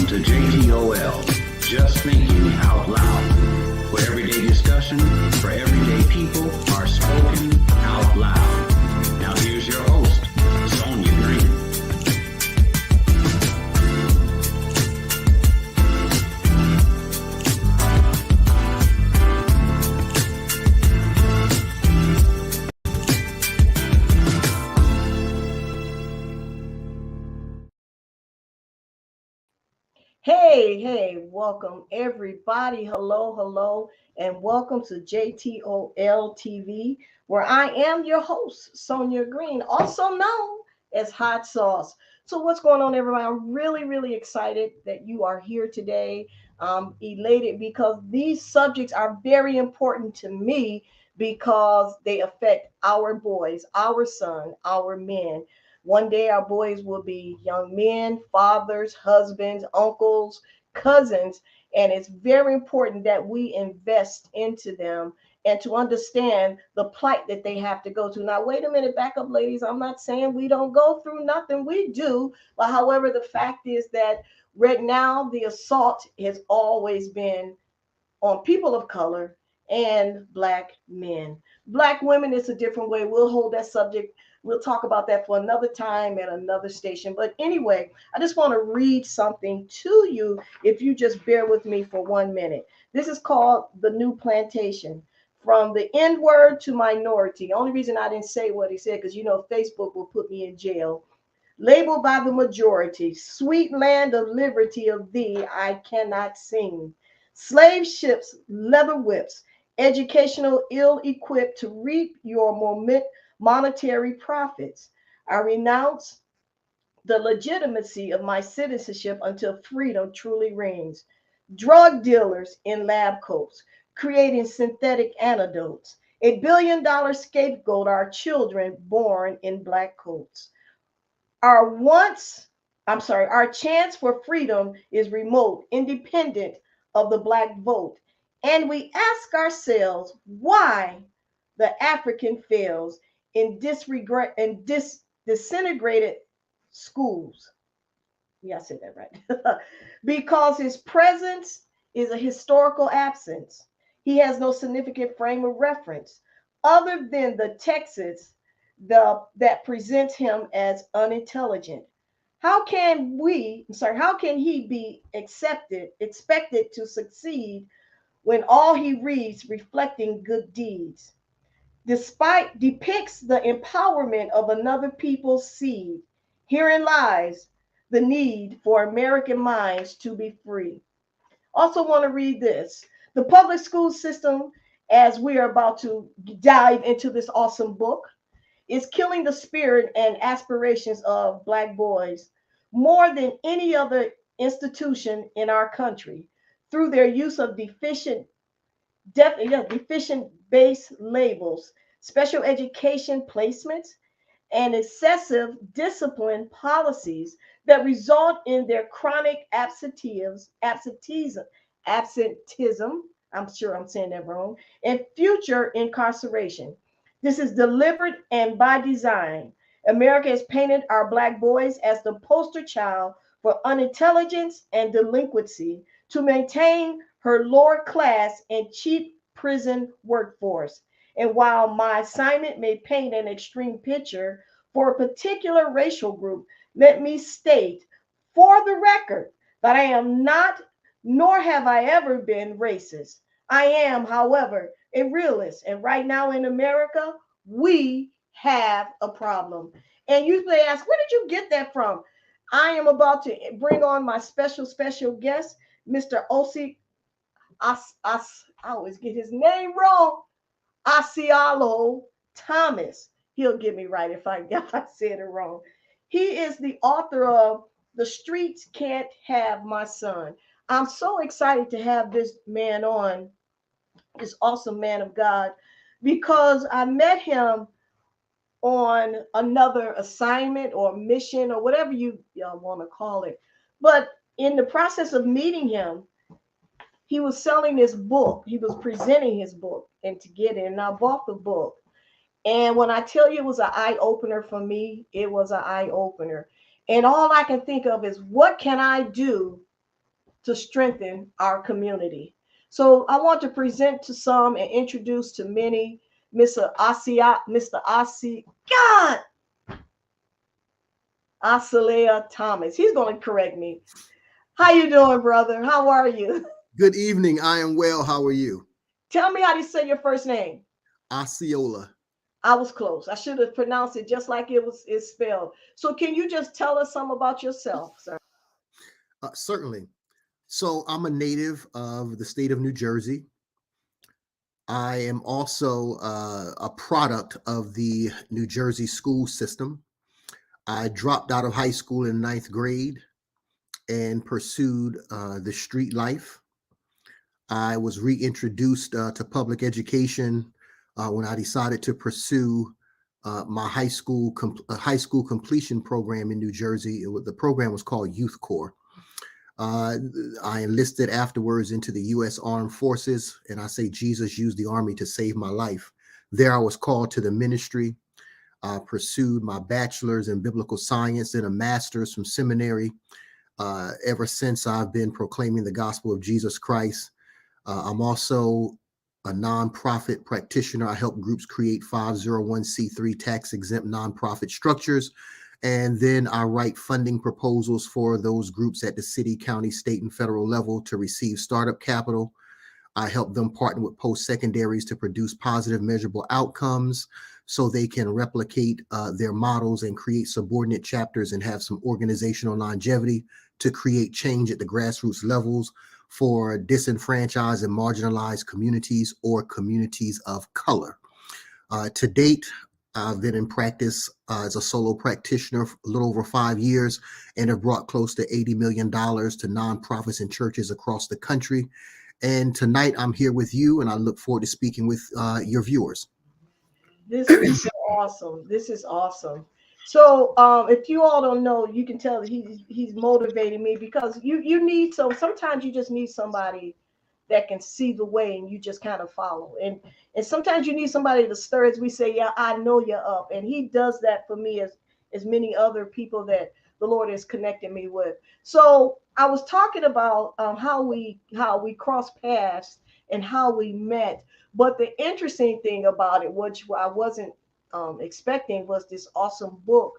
Welcome to JTOL, Just Thinking Out Loud, where everyday discussion for everyday people are spoken out loud. Now here's your host, Sonia Green. Hey, welcome everybody. Hello, and welcome to JTOL TV, where I am your host, Sonia Green, also known as Hot Sauce. So, what's going on, everybody? I'm really excited that you are here today. I'm elated because these subjects are very important to me because they affect our boys, our son, our men. One day, our boys will be young men, fathers, husbands, uncles, cousins, and it's very important that we invest into them and to understand the plight that they have to go to. Now, wait a minute, back up, ladies. I'm not saying we don't go through nothing. We do. But however, the fact is that right now, the assault has always been on people of color and Black men. Black women is a different way. We'll hold that subject. We'll talk about that for another time at another station. But anyway, I just want to read something to you if you just bear with me for 1 minute. This is called The New Plantation. From the N word to minority. The only reason I didn't say what he said, because Facebook will put me in jail. Labeled by the majority, sweet land of liberty of thee I cannot sing. Slave ships, leather whips, educational ill-equipped to reap your monetary profits. I renounce the legitimacy of my citizenship until freedom truly reigns. Drug dealers in lab coats, creating synthetic antidotes. $1 billion scapegoat our children born in black coats. Our chance for freedom is remote, independent of the black vote. And we ask ourselves why the African fails in disintegrated schools. Yeah, I said that right. Because his presence is a historical absence. He has no significant frame of reference other than the Texas that presents him as unintelligent. How can he be expected to succeed when all he reads reflecting good deeds? Despite depicts the empowerment of another people's seed. Herein lies the need for American minds to be free. Also want to read this. The public school system, as we are about to dive into this awesome book, is killing the spirit and aspirations of black boys more than any other institution in our country through their use of deficient base labels, special education placements, and excessive discipline policies that result in their chronic absenteeism, I'm sure I'm saying that wrong, and future incarceration. This is deliberate and by design. America has painted our black boys as the poster child for unintelligence and delinquency to maintain her lower class and cheap prison workforce. And while my assignment may paint an extreme picture for a particular racial group, let me state for the record that I am not, nor have I ever been racist. I am, however, a realist. And right now in America, we have a problem. And you may ask, where did you get that from? I am about to bring on my special guest, Mr. I always get his name wrong. Osceola Thomas. He'll get me right if I said it wrong. He is the author of The Streets Can't Have My Son. I'm so excited to have this man on, this awesome man of God, because I met him on another assignment or mission or whatever y'all want to call it. But in the process of meeting him, he was selling his book. He was presenting his book and to get it. And I bought the book. And when I tell you it was an eye opener for me, it was an eye opener. And all I can think of is what can I do to strengthen our community. So I want to present to some and introduce to many Mr. Osceola Thomas. He's going to correct me. How you doing, brother? How are you? Good evening. I am well. How are you? Tell me how to say your first name. Osceola. I was close. I should have pronounced it just like it's spelled. So can you just tell us some about yourself, sir? Certainly. So I'm a native of the state of New Jersey. I am also a product of the New Jersey school system. I dropped out of high school in ninth grade and pursued the street life. I was reintroduced to public education when I decided to pursue my high school completion program in New Jersey. The program was called Youth Corps. I enlisted afterwards into the U.S. Armed Forces, and I say Jesus used the Army to save my life. There I was called to the ministry. I pursued my bachelor's in biblical science and a master's from seminary. Ever since, I've been proclaiming the gospel of Jesus Christ. I'm also a nonprofit practitioner. I help groups create 501c3 tax-exempt nonprofit structures. And then I write funding proposals for those groups at the city, county, state, and federal level to receive startup capital. I help them partner with post-secondaries to produce positive, measurable outcomes so they can replicate their models and create subordinate chapters and have some organizational longevity to create change at the grassroots levels for disenfranchised and marginalized communities or communities of color. To date, I've been in practice as a solo practitioner for a little over 5 years and have brought close to $80 million to nonprofits and churches across the country. And tonight I'm here with you, and I look forward to speaking with your viewers. This is so awesome. This is awesome. So if you all don't know, you can tell that he's motivating me because you need sometimes you just need somebody that can see the way and you just kind of follow. And sometimes you need somebody to stir, as we say, yeah, I know you're up. And he does that for me as many other people that the Lord has connected me with. So I was talking about how we crossed paths and how we met. But the interesting thing about it, which I wasn't expecting, was this awesome book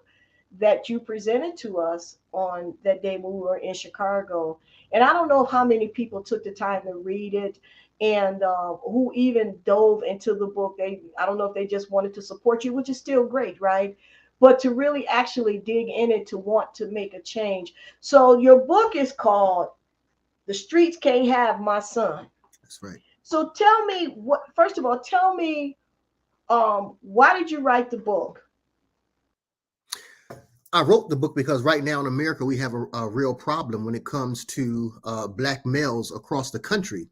that you presented to us on that day when we were in Chicago. And I don't know how many people took the time to read it and who even dove into the book. I don't know if they just wanted to support you, which is still great, right? But to really actually dig in it, to want to make a change. So your book is called The Streets Can't Have My Son. That's right. So tell me, first of all, tell me, why did you write the book? I wrote the book because right now in America, we have a real problem when it comes to Black males across the country.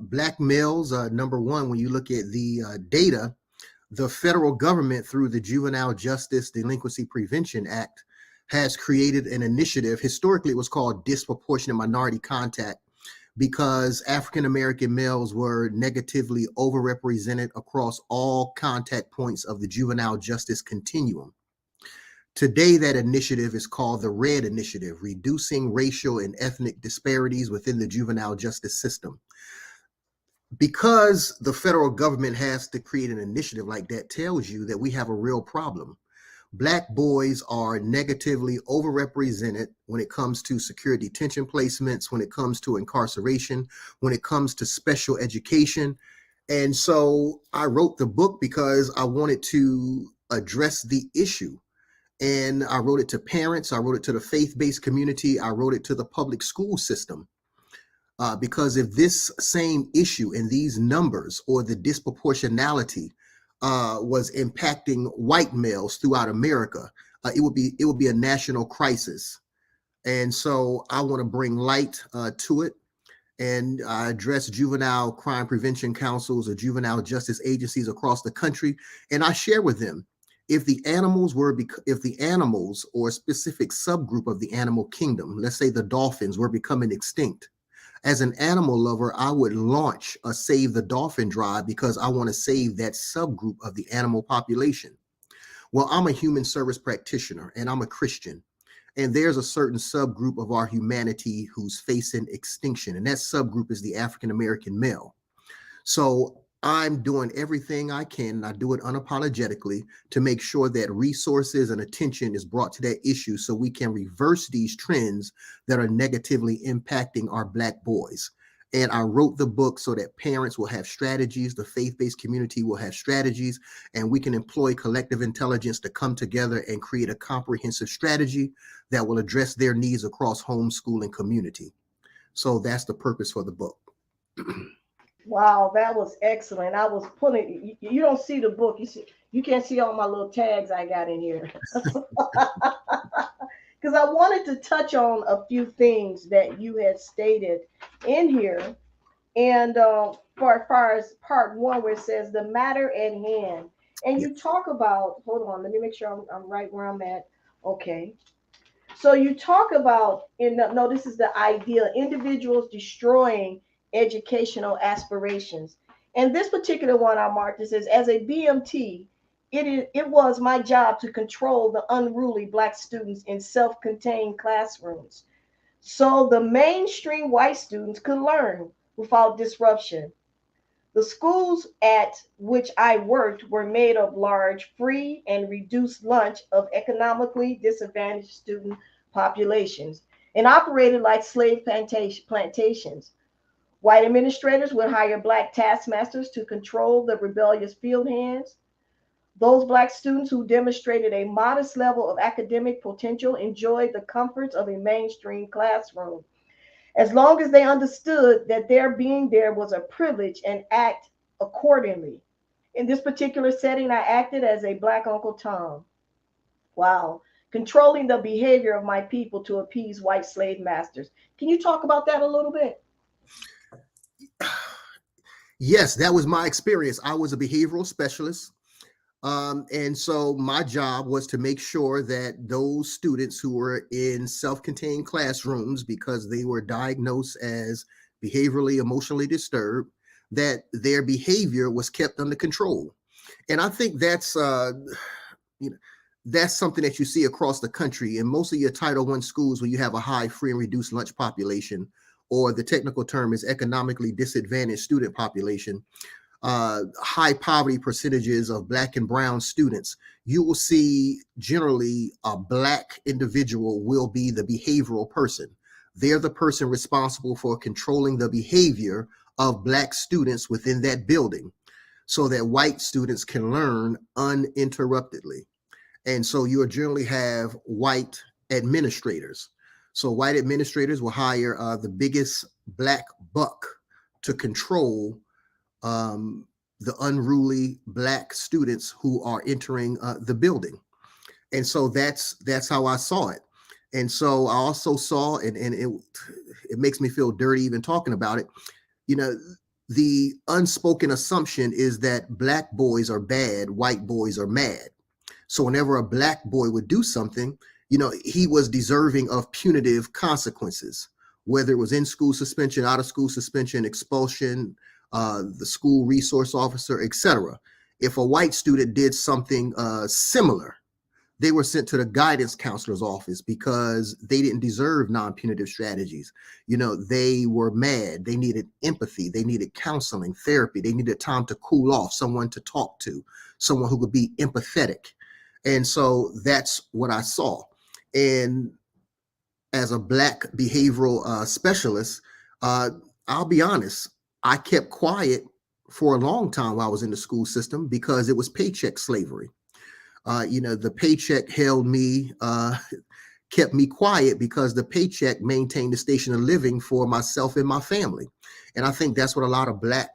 Black males, number one, when you look at the data, the federal government through the Juvenile Justice Delinquency Prevention Act has created an initiative. Historically, it was called disproportionate minority contact because African-American males were negatively overrepresented across all contact points of the juvenile justice continuum. Today, that initiative is called the RED Initiative, Reducing Racial and Ethnic Disparities Within the Juvenile Justice System. Because the federal government has to create an initiative like that tells you that we have a real problem. Black boys are negatively overrepresented when it comes to secure detention placements, when it comes to incarceration, when it comes to special education. And so I wrote the book because I wanted to address the issue. And I wrote it to parents, I wrote it to the faith-based community, I wrote it to the public school system. Because if this same issue and these numbers or the disproportionality was impacting white males throughout America, it would be a national crisis. And so I want to bring light to it. And I address juvenile crime prevention councils or juvenile justice agencies across the country. And I share with them, if the animals or a specific subgroup of the animal kingdom, let's say the dolphins, were becoming extinct, as an animal lover, I would launch a Save the Dolphin drive because I want to save that subgroup of the animal population. Well, I'm a human service practitioner and I'm a Christian. And there's a certain subgroup of our humanity who's facing extinction, and that subgroup is the African American male. So I'm doing everything I can, and I do it unapologetically, to make sure that resources and attention is brought to that issue so we can reverse these trends that are negatively impacting our Black boys. And I wrote the book so that parents will have strategies, the faith-based community will have strategies, and we can employ collective intelligence to come together and create a comprehensive strategy that will address their needs across homeschool and community. So that's the purpose for the book. Wow, that was excellent. I was putting you don't see the book. You can't see all my little tags I got in here. Because I wanted to touch on a few things that you had stated in here. And for as far as part one, where it says the matter at hand, and Yeah. you talk about, hold on, let me make sure I'm right where I'm at. Okay. So you talk about, no, this is the idea, individuals destroying educational aspirations. And this particular one I marked, it says, as a BMT, it was my job to control the unruly Black students in self-contained classrooms, so the mainstream white students could learn without disruption. The schools at which I worked were made of large, free, and reduced lunch of economically disadvantaged student populations and operated like slave plantations. White administrators would hire Black taskmasters to control the rebellious field hands. Those Black students who demonstrated a modest level of academic potential enjoyed the comforts of a mainstream classroom, as long as they understood that their being there was a privilege and act accordingly. In this particular setting, I acted as a Black Uncle Tom. Wow. Controlling the behavior of my people to appease white slave masters. Can you talk about that a little bit? Yes, that was my experience. I was a behavioral specialist. And so my job was to make sure that those students who were in self-contained classrooms because they were diagnosed as behaviorally, emotionally disturbed, that their behavior was kept under control. And I think that's you know, that's something that you see across the country in most of your Title I schools where you have a high free and reduced lunch population, or the technical term is economically disadvantaged student population. High poverty percentages of Black and brown students, you will see generally a Black individual will be the behavioral person. They're the person responsible for controlling the behavior of Black students within that building so that white students can learn uninterruptedly. And so you'll generally have white administrators. So white administrators will hire the biggest Black buck to control the unruly Black students who are entering the building. And so that's how I saw it. And so I also saw, and it makes me feel dirty even talking about it, you know, the unspoken assumption is that Black boys are bad, white boys are mad. So whenever a Black boy would do something, you know, he was deserving of punitive consequences, whether it was in school suspension, out of school suspension, expulsion, the school resource officer, etc. If a white student did something similar, they were sent to the guidance counselor's office because they didn't deserve non-punitive strategies. You know, they were mad. They needed empathy. They needed counseling, therapy. They needed time to cool off, someone to talk to, someone who could be empathetic. And so that's what I saw. And as a Black behavioral specialist, I'll be honest, I kept quiet for a long time while I was in the school system because it was paycheck slavery. You know, the paycheck held me, kept me quiet because the paycheck maintained the station of living for myself and my family. And I think that's what a lot of Black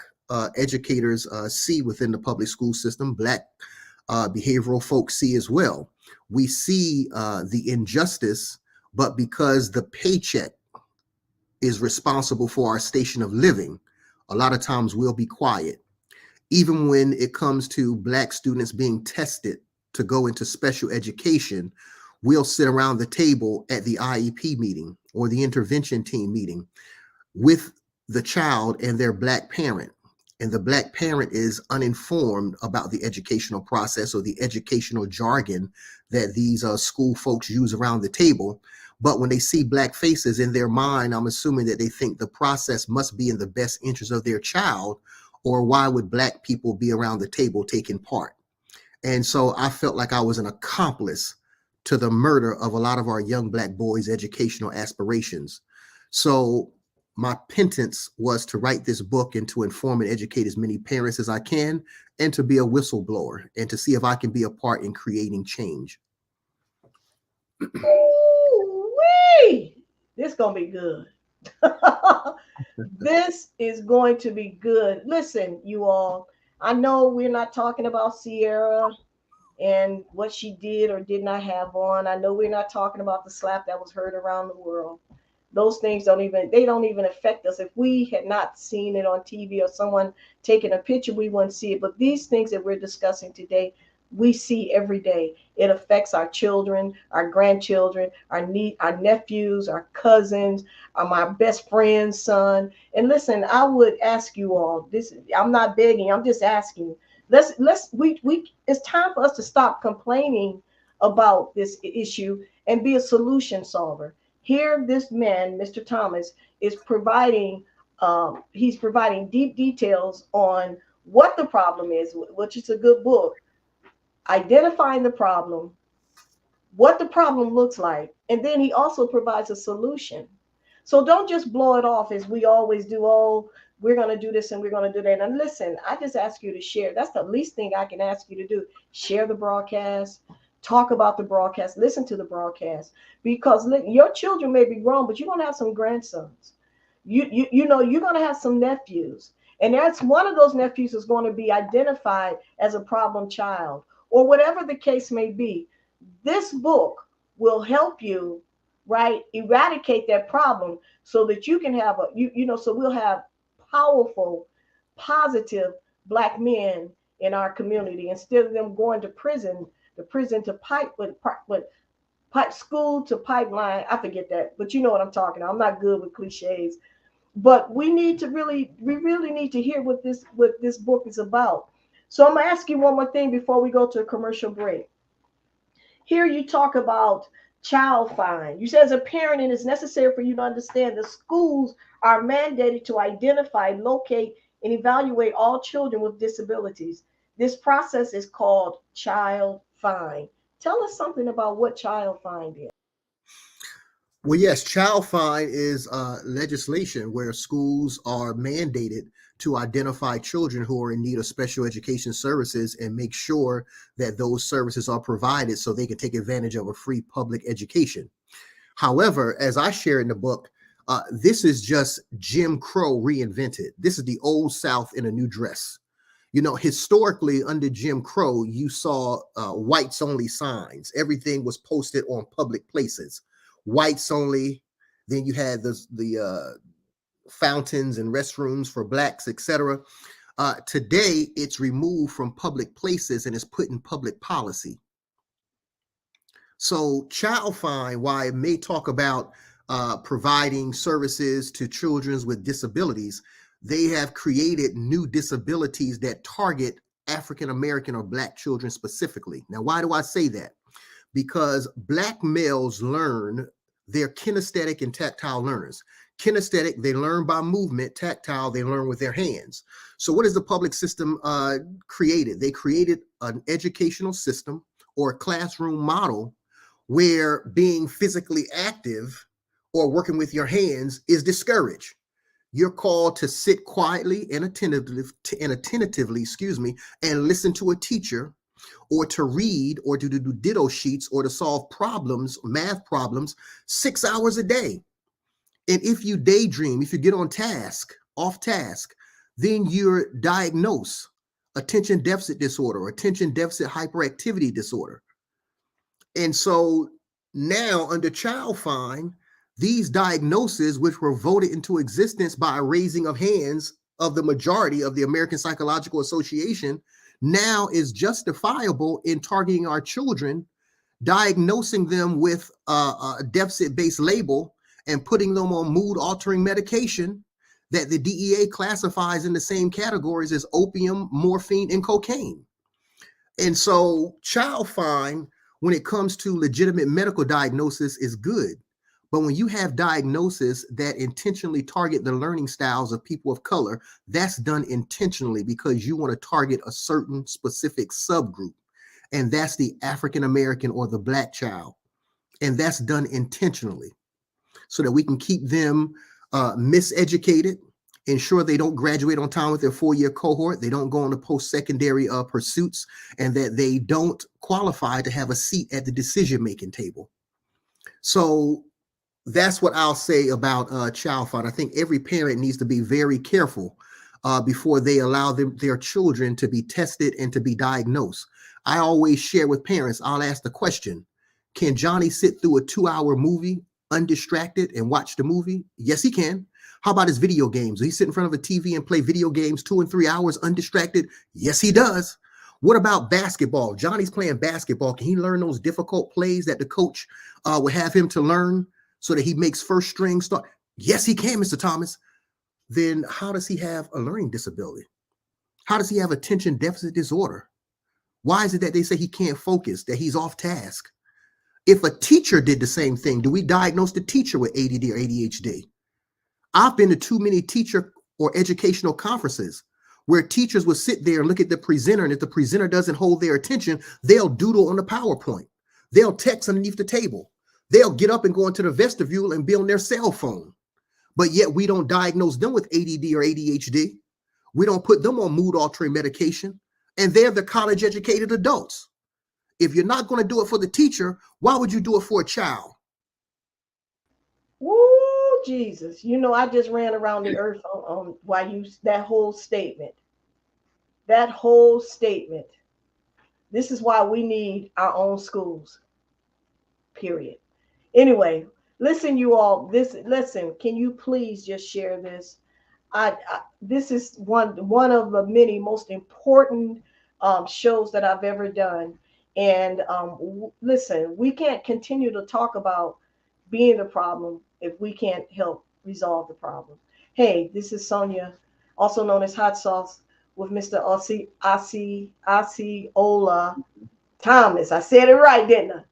educators see within the public school system. Black behavioral folks see as well. We see the injustice, but because the paycheck is responsible for our station of living, a lot of times we'll be quiet. Even when it comes to Black students being tested to go into special education, we'll sit around the table at the IEP meeting or the intervention team meeting with the child and their Black parent. and the Black parent is uninformed about the educational process or the educational jargon that these school folks use around the table. But when they see Black faces in their mind, I'm assuming that they think the process must be in the best interest of their child, or why would Black people be around the table taking part? And so I felt like I was an accomplice to the murder of a lot of our young Black boys' educational aspirations. So my penance was to write this book and to inform and educate as many parents as I can, and to be a whistleblower and to see if I can be a part in creating change. Ooh-wee! This is going to be good. This is going to be good. Listen, you all, I know we're not talking about Sierra and what she did or did not have on. I know we're not talking about the slap that was heard around the world. Those things don't even affect us. If we had not seen it on TV or someone taking a picture, we wouldn't see it. But these things that we're discussing today, we see every day. It affects our children, our grandchildren, our nephews, our cousins, my best friend's son. And listen, I would ask you all this. I'm not begging. I'm just asking. It's time for us to stop complaining about this issue and be a solution solver. Here, this man, Mr. Thomas, is providing he's providing deep details on what the problem is, which is a good book, identifying the problem, what the problem looks like, and then he also provides a solution. So don't just blow it off as we always do. Oh, we're going to do this and we're going to do that. And listen, I just ask you to share. That's the least thing I can ask you to do. Share the broadcast. Talk about the broadcast, listen to the broadcast, because your children may be grown, but you're going to have some grandsons. You know, you're going to have some nephews. And that's one of those nephews is going to be identified as a problem child or whatever the case may be. This book will help you, right, eradicate that problem so that you can have so we'll have powerful, positive Black men in our community instead of them going to prison. The prison to pipe school to pipeline. I forget that, but you know what I'm talking about. I'm not good with cliches, but we really need to hear what this book is about. So I'm gonna ask you one more thing before we go to a commercial break. Here you talk about child fine. You say as a parent, it is necessary for you to understand the schools are mandated to identify, locate, and evaluate all children with disabilities. This process is called child fine. Tell us something about what child fine is. Well, yes, child fine is legislation where schools are mandated to identify children who are in need of special education services and make sure that those services are provided so they can take advantage of a free public education. However, as I share in the book, this is just Jim Crow reinvented. This is the old South in a new dress. You know, historically under Jim Crow, you saw whites only signs. Everything was posted on public places. Whites only. Then you had the fountains and restrooms for Blacks, etc. Today, it's removed from public places and is put in public policy. So child fine, while it may talk about providing services to children with disabilities, they have created new disabilities that target African American or Black children specifically. Now, why do I say that? Because Black males learn, they're kinesthetic and tactile learners. Kinesthetic, they learn by movement. Tactile, they learn with their hands. So what is the public system created? They created an educational system or a classroom model where being physically active or working with your hands is discouraged. You're called to sit quietly and attentively, and listen to a teacher, or to read, or to do ditto sheets, or to solve problems, math problems, 6 hours a day. And if you daydream, if you get off task, then you're diagnosed attention deficit disorder or attention deficit hyperactivity disorder. And so now under child fine, these diagnoses, which were voted into existence by a raising of hands of the majority of the American Psychological Association, now is justifiable in targeting our children, diagnosing them with a deficit-based label and putting them on mood-altering medication that the DEA classifies in the same categories as opium, morphine, and cocaine. And so child fine, when it comes to legitimate medical diagnosis, is good. But when you have diagnosis that intentionally target the learning styles of people of color, that's done intentionally because you want to target a certain specific subgroup. And that's the African American or the Black child. And that's done intentionally so that we can keep them miseducated, ensure they don't graduate on time with their 4-year cohort, they don't go on to post-secondary pursuits, and that they don't qualify to have a seat at the decision-making table. So that's what I'll say about child fine. I think every parent needs to be very careful before they allow their children to be tested and to be diagnosed. I always share with parents, I'll ask the question, can Johnny sit through a 2-hour movie undistracted and watch the movie? Yes, he can. How about his video games? Will he sit in front of a TV and play video games 2 and 3 hours undistracted? Yes, he does. What about basketball? Johnny's playing basketball. Can he learn those difficult plays that the coach would have him to learn so that he makes first string start? Yes, he can, Mr. Thomas. Then how does he have a learning disability? How does he have attention deficit disorder? Why is it that they say he can't focus, that he's off task? If a teacher did the same thing, do we diagnose the teacher with ADD or ADHD? I've been to too many teacher or educational conferences where teachers will sit there and look at the presenter, and if the presenter doesn't hold their attention, they'll doodle on the PowerPoint. They'll text underneath the table. They'll get up and go into the vestibule and be on their cell phone. But yet we don't diagnose them with ADD or ADHD. We don't put them on mood-altering medication, and they're the college-educated adults. If you're not going to do it for the teacher, why would you do it for a child? Woo, Jesus. You know, I just ran around the earth on why you, that whole statement. That whole statement. This is why we need our own schools. Period. Anyway, listen, you all. Listen. Can you please just share this? This is one of the many most important shows that I've ever done. And listen, we can't continue to talk about being the problem if we can't help resolve the problem. Hey, this is Sonia, also known as Hot Sauce, with Mr. Osceola Thomas. I said it right, didn't I?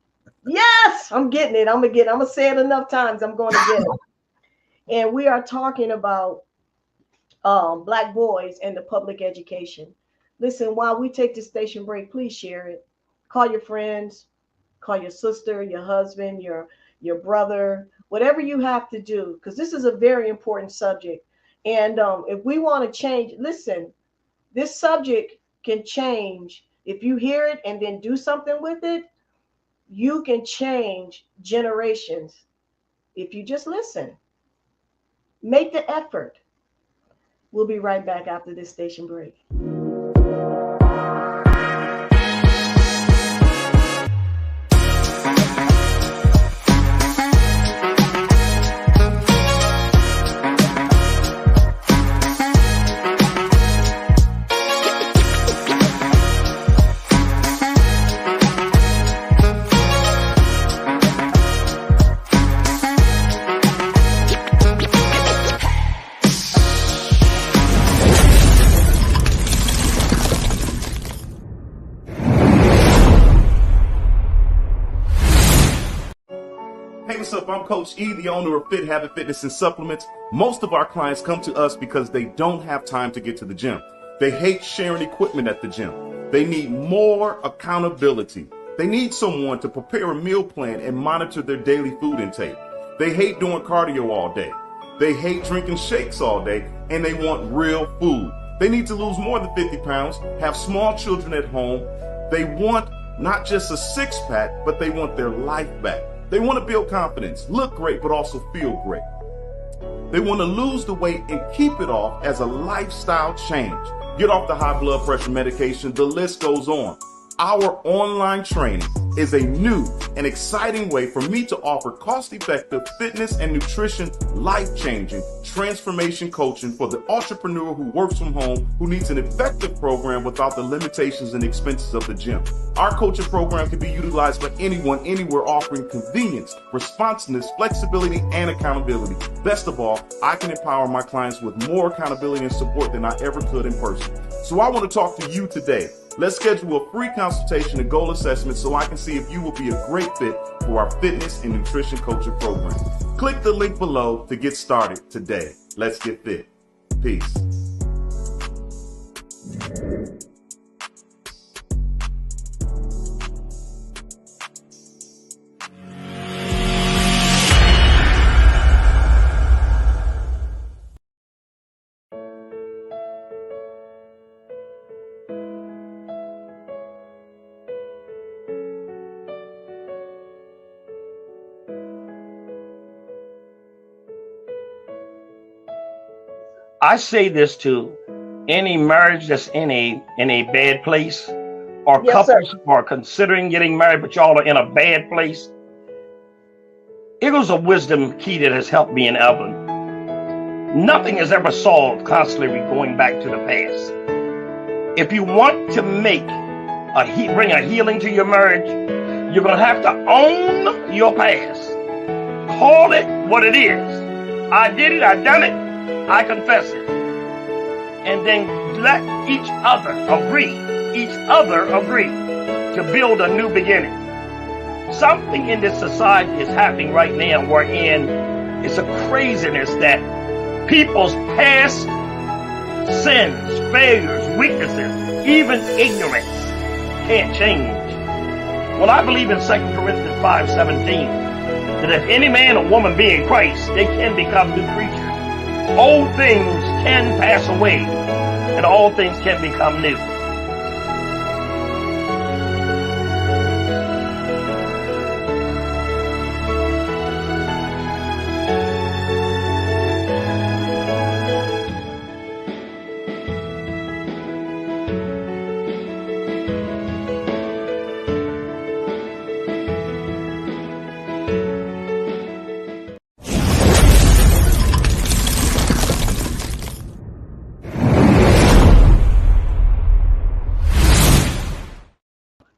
Yes, I'm getting it. I'm gonna say it enough times. I'm going to get it. And we are talking about Black boys and the public education. Listen, while we take this station break, please share it. Call your friends, call your sister, your husband, your brother, whatever you have to do, because this is a very important subject. And if we want to change, listen, this subject can change. If you hear it and then do something with it, you can change generations. If you just listen, make the effort. We'll be right back after this station break. I'm Coach E, the owner of Fit Habit Fitness and Supplements. Most of our clients come to us because they don't have time to get to the gym. They hate sharing equipment at the gym. They need more accountability. They need someone to prepare a meal plan and monitor their daily food intake. They hate doing cardio all day. They hate drinking shakes all day, and they want real food. They need to lose more than 50 pounds, have small children at home. They want not just a six-pack, but they want their life back. They want to build confidence, look great, but also feel great. They want to lose the weight and keep it off as a lifestyle change. Get off the high blood pressure medication. The list goes on. Our online training is a new and exciting way for me to offer cost-effective fitness and nutrition, life-changing transformation coaching for the entrepreneur who works from home, who needs an effective program without the limitations and expenses of the gym. Our coaching program can be utilized by anyone, anywhere, offering convenience, responsiveness, flexibility, and accountability. Best of all, I can empower my clients with more accountability and support than I ever could in person. So I want to talk to you today. Let's schedule a free consultation and goal assessment so I can see if you will be a great fit for our fitness and nutrition coaching program. Click the link below to get started today. Let's get fit. Peace. I say this to any marriage that's in a bad place, or Yes, couples sir. who are considering getting married, but y'all are in a bad place. It was a wisdom key that has helped me in Evelyn. Nothing is ever solved constantly going back to the past. If you want to bring a healing to your marriage, you're going to have to own your past. Call it what it is. I did it. I done it. I confess it. And then let each other agree to build a new beginning. Something in this society is happening right now wherein it's a craziness that people's past sins, failures, weaknesses, even ignorance can't change. Well, I believe in 2 Corinthians 5:17 that if any man or woman be in Christ, they can become new creatures. Old things can pass away, and all things can become new.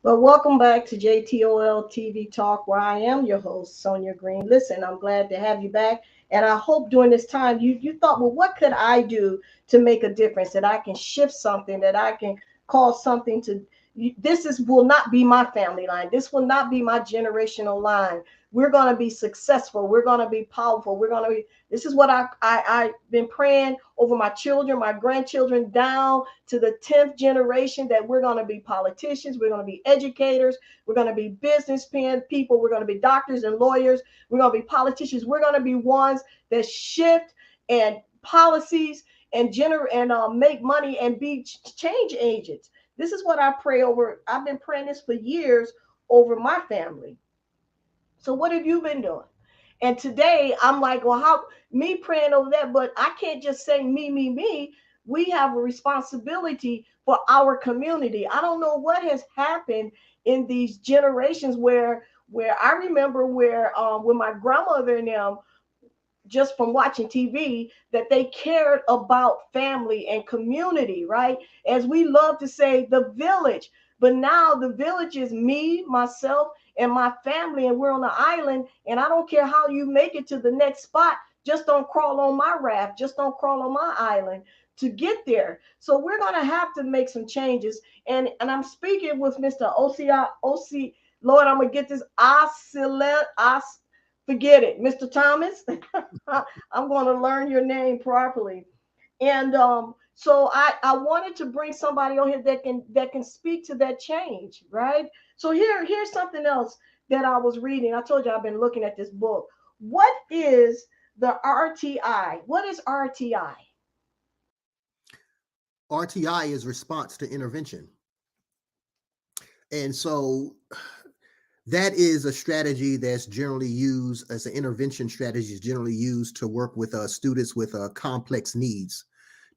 But welcome back to JTOL TV Talk, where I am your host, Sonia Green. Listen, I'm glad to have you back. And I hope during this time you thought, well, what could I do to make a difference, that I can shift something, that I can cause something to, will not be my family line. This will not be my generational line. We're going to be successful. We're going to be powerful. This is what I've been praying over my children, my grandchildren, down to the 10th generation, that we're going to be politicians. We're going to be educators. We're going to be business people. We're going to be doctors and lawyers. We're going to be politicians. We're going to be ones that shift and policies and make money and be change agents. This is what I pray over. I've been praying this for years over my family. So what have you been doing? And today I'm like, well, how me praying over that, but I can't just say me. We have a responsibility for our community. I don't know what has happened in these generations where I remember when my grandmother and them, just from watching TV, that they cared about family and community, right? As we love to say, the village. But now the village is me, myself, and my family, and we're on an island, and I don't care how you make it to the next spot. Just don't crawl on my raft. Just don't crawl on my island to get there. So we're going to have to make some changes. And I'm speaking with Mr. Osceola. Lord, I'm going to get this. Forget it, Mr. Thomas. I'm going to learn your name properly. And so I wanted to bring somebody on here that can speak to that change, right? So here's something else that I was reading. I told you I've been looking at this book. What is the RTI? What is RTI? RTI is response to intervention. And so that is a strategy that's generally used as an intervention strategy, is generally used to work with students with complex needs,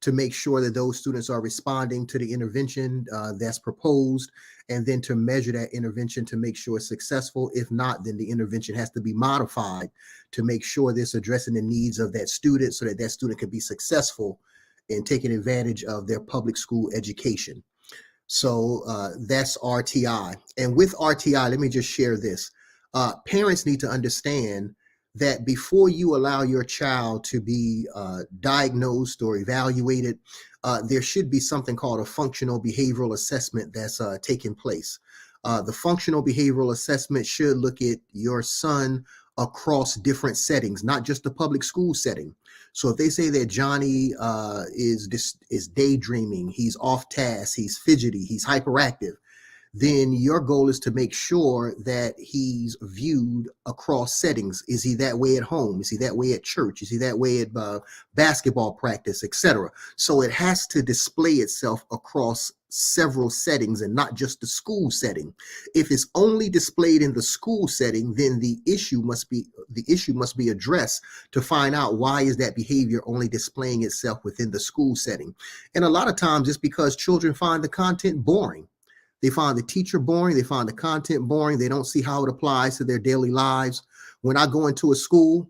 to make sure that those students are responding to the intervention that's proposed, and then to measure that intervention to make sure it's successful. If not, then the intervention has to be modified to make sure this addressing the needs of that student so that that student can be successful in taking advantage of their public school education. So that's RTI. And with RTI, let me just share this. Parents need to understand that before you allow your child to be diagnosed or evaluated, there should be something called a functional behavioral assessment that's taking place. The functional behavioral assessment should look at your son across different settings, not just the public school setting. So if they say that Johnny is daydreaming, he's off task, he's fidgety, he's hyperactive, then your goal is to make sure that he's viewed across settings. Is he that way at home? Is he that way at church? Is he that way at basketball practice, etc.? So it has to display itself across several settings and not just the school setting. If it's only displayed in the school setting, then the issue must be addressed to find out why is that behavior only displaying itself within the school setting. And a lot of times it's because children find the content boring. They find the teacher boring. They find the content boring. They don't see how it applies to their daily lives. When I go into a school,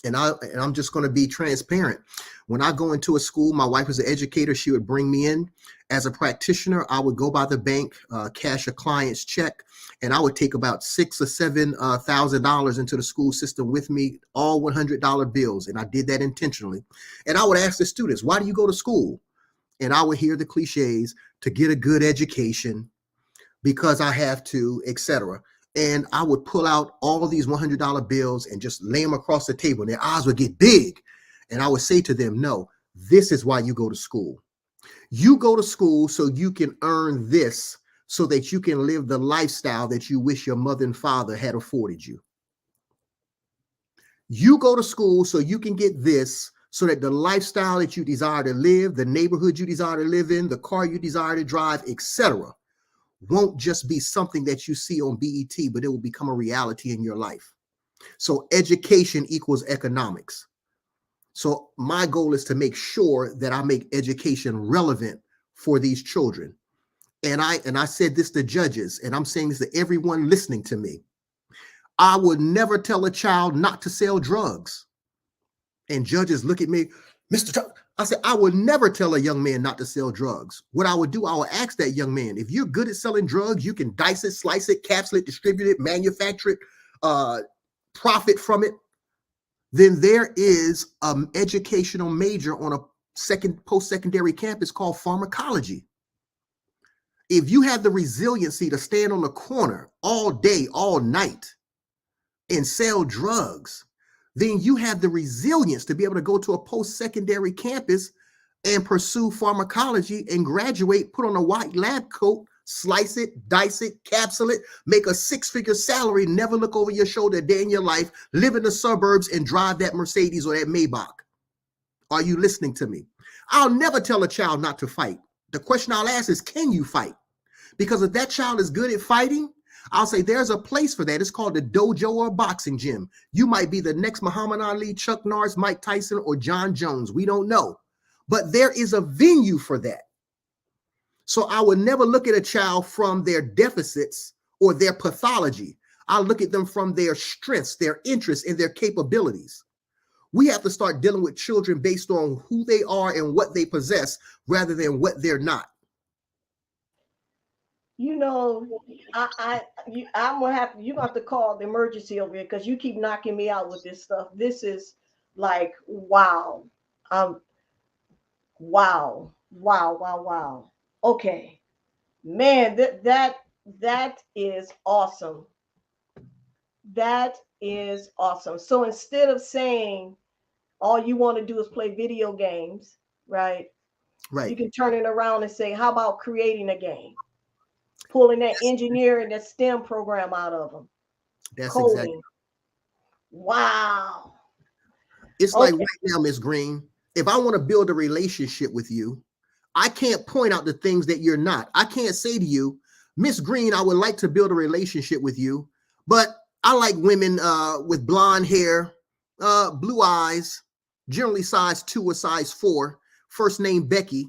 and I'm just going to be transparent. When I go into a school, my wife was an educator. She would bring me in. As a practitioner, I would go by the bank, cash a client's check, and I would take about $6,000 or $7,000 into the school system with me, all $100 bills. And I did that intentionally. And I would ask the students, why do you go to school? And I would hear the cliches: to get a good education, because I have to, etc. And I would pull out all these $100 bills and just lay them across the table, and their eyes would get big. And I would say to them, no, this is why you go to school. You go to school so you can earn this, so that you can live the lifestyle that you wish your mother and father had afforded you. You go to school so you can get this, so that the lifestyle that you desire to live, the neighborhood you desire to live in, the car you desire to drive, etc., won't just be something that you see on BET, but it will become a reality in your life. So education equals economics. So my goal is to make sure that I make education relevant for these children. And I said this to judges, and I'm saying this to everyone listening to me. I would never tell a child not to sell drugs. And judges look at me, Mr. I said, I would never tell a young man not to sell drugs. What I would do, I would ask that young man, if you're good at selling drugs, you can dice it, slice it, capsule it, distribute it, manufacture it, profit from it, then there is an educational major on a post-secondary campus called pharmacology. If you have the resiliency to stand on the corner all day, all night and sell drugs, then you have the resilience to be able to go to a post-secondary campus and pursue pharmacology and graduate, put on a white lab coat, slice it, dice it, capsule it, make a six-figure salary, never look over your shoulder a day in your life, live in the suburbs and drive that Mercedes or that Maybach. Are you listening to me? I'll never tell a child not to fight. The question I'll ask is, can you fight? Because if that child is good at fighting, I'll say there's a place for that. It's called the dojo or a boxing gym. You might be the next Muhammad Ali, Chuck Norris, Mike Tyson, or John Jones. We don't know. But there is a venue for that. So I would never look at a child from their deficits or their pathology. I look at them from their strengths, their interests, and their capabilities. We have to start dealing with children based on who they are and what they possess rather than what they're not. You know, I'm gonna have to call the emergency over here because you keep knocking me out with this stuff. This is like wow, wow. Okay, man, that is awesome. That is awesome. So instead of saying all you want to do is play video games, right? Right. You can turn it around and say, how about creating a game? Pulling that engineering, that STEM program out of them. That's coding. exactly. Wow. It's like right now, Ms. Green, if I want to build a relationship with you, I can't point out the things that you're not. I can't say to you, Ms. Green, I would like to build a relationship with you, but I like women with blonde hair, blue eyes, generally size 2 or size 4, first name Becky.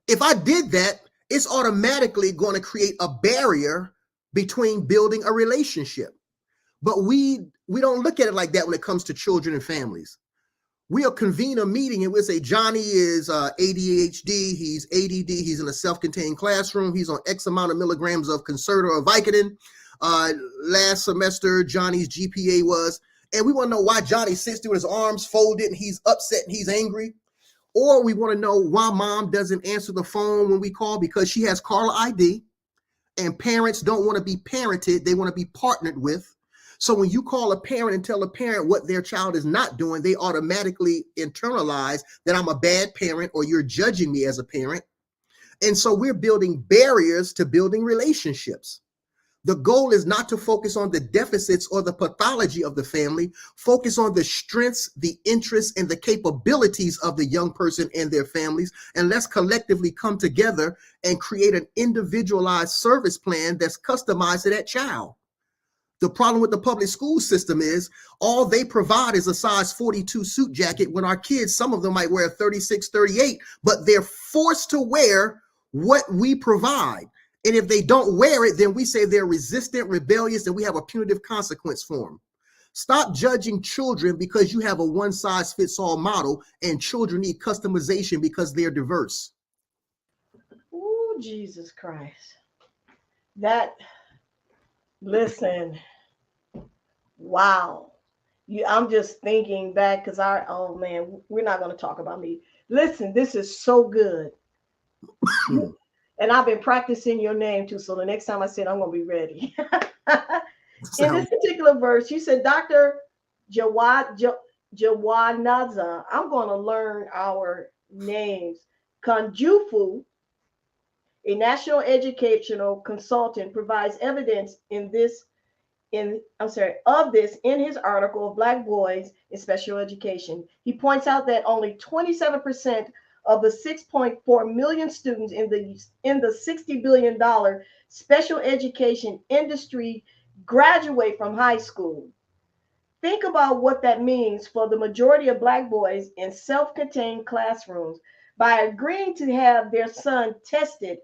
If I did that, it's automatically going to create a barrier between building a relationship. But we don't look at it like that when it comes to children and families. We'll convene a meeting and we'll say, Johnny is ADHD, he's ADD, he's in a self-contained classroom, he's on X amount of milligrams of Concerta or Vicodin. Last semester, Johnny's GPA was, and we want to know why Johnny sits there with his arms folded and he's upset and he's angry. Or we want to know why mom doesn't answer the phone when we call because she has caller ID, and parents don't want to be parented, they want to be partnered with. So when you call a parent and tell a parent what their child is not doing, they automatically internalize that I'm a bad parent or you're judging me as a parent. And so we're building barriers to building relationships. The goal is not to focus on the deficits or the pathology of the family. Focus on the strengths, the interests, and the capabilities of the young person and their families. And let's collectively come together and create an individualized service plan that's customized to that child. The problem with the public school system is all they provide is a size 42 suit jacket when our kids, some of them might wear a 36, 38, but they're forced to wear what we provide. And if they don't wear it, then we say they're resistant, rebellious, and we have a punitive consequence for them. Stop judging children because you have a one-size-fits-all model, and children need customization because they're diverse. Oh, Jesus Christ. Listen, wow. I'm just thinking back because oh man, we're not going to talk about me. Listen, this is so good. And I've been practicing your name too. So the next time I say it, I'm going to be ready. In this particular verse, you said, Dr. Jawanaza, I'm going to learn our names. Kanjufu, a national educational consultant, provides evidence of this in his article of Black Boys in Special Education. He points out that only 27% of the 6.4 million students in the $60 billion special education industry graduate from high school. Think about what that means for the majority of Black boys in self-contained classrooms. By agreeing to have their son tested,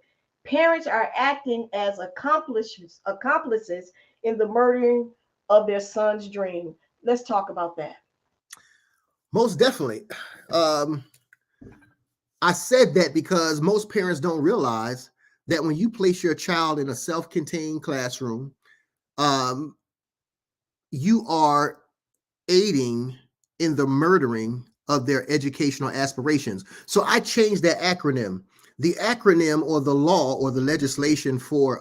parents are acting as accomplices in the murdering of their son's dream. Let's talk about that. Most definitely. I said that because most parents don't realize that when you place your child in a self-contained classroom, you are aiding in the murdering of their educational aspirations. So I changed that acronym. The acronym or the law or the legislation for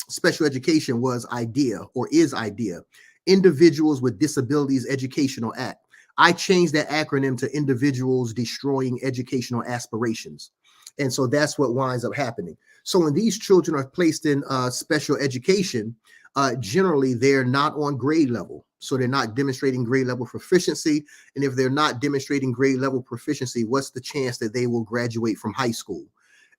special education was IDEA or is IDEA, Individuals with Disabilities Educational Act. I changed that acronym to Individuals Destroying Educational Aspirations. And so that's what winds up happening. So when these children are placed in special education, generally they're not on grade level. So they're not demonstrating grade level proficiency. And if they're not demonstrating grade level proficiency, what's the chance that they will graduate from high school?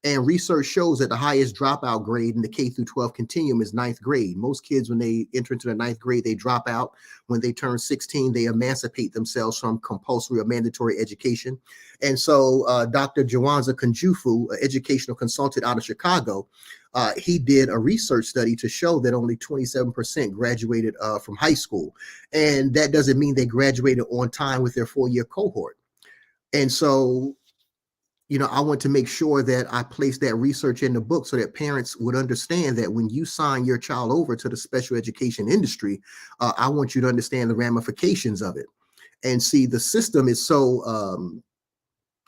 And research shows that the highest dropout grade in the K through 12 continuum is 9th grade. Most kids, when they enter into the 9th grade, they drop out. When they turn 16, they emancipate themselves from compulsory or mandatory education. And so Dr. Jawanza Kanjufu, an educational consultant out of Chicago, he did a research study to show that only 27% graduated from high school. And that doesn't mean they graduated on time with their 4-year cohort. And so I want to make sure that I place that research in the book so that parents would understand that when you sign your child over to the special education industry, I want you to understand the ramifications of it. And see, the system is so,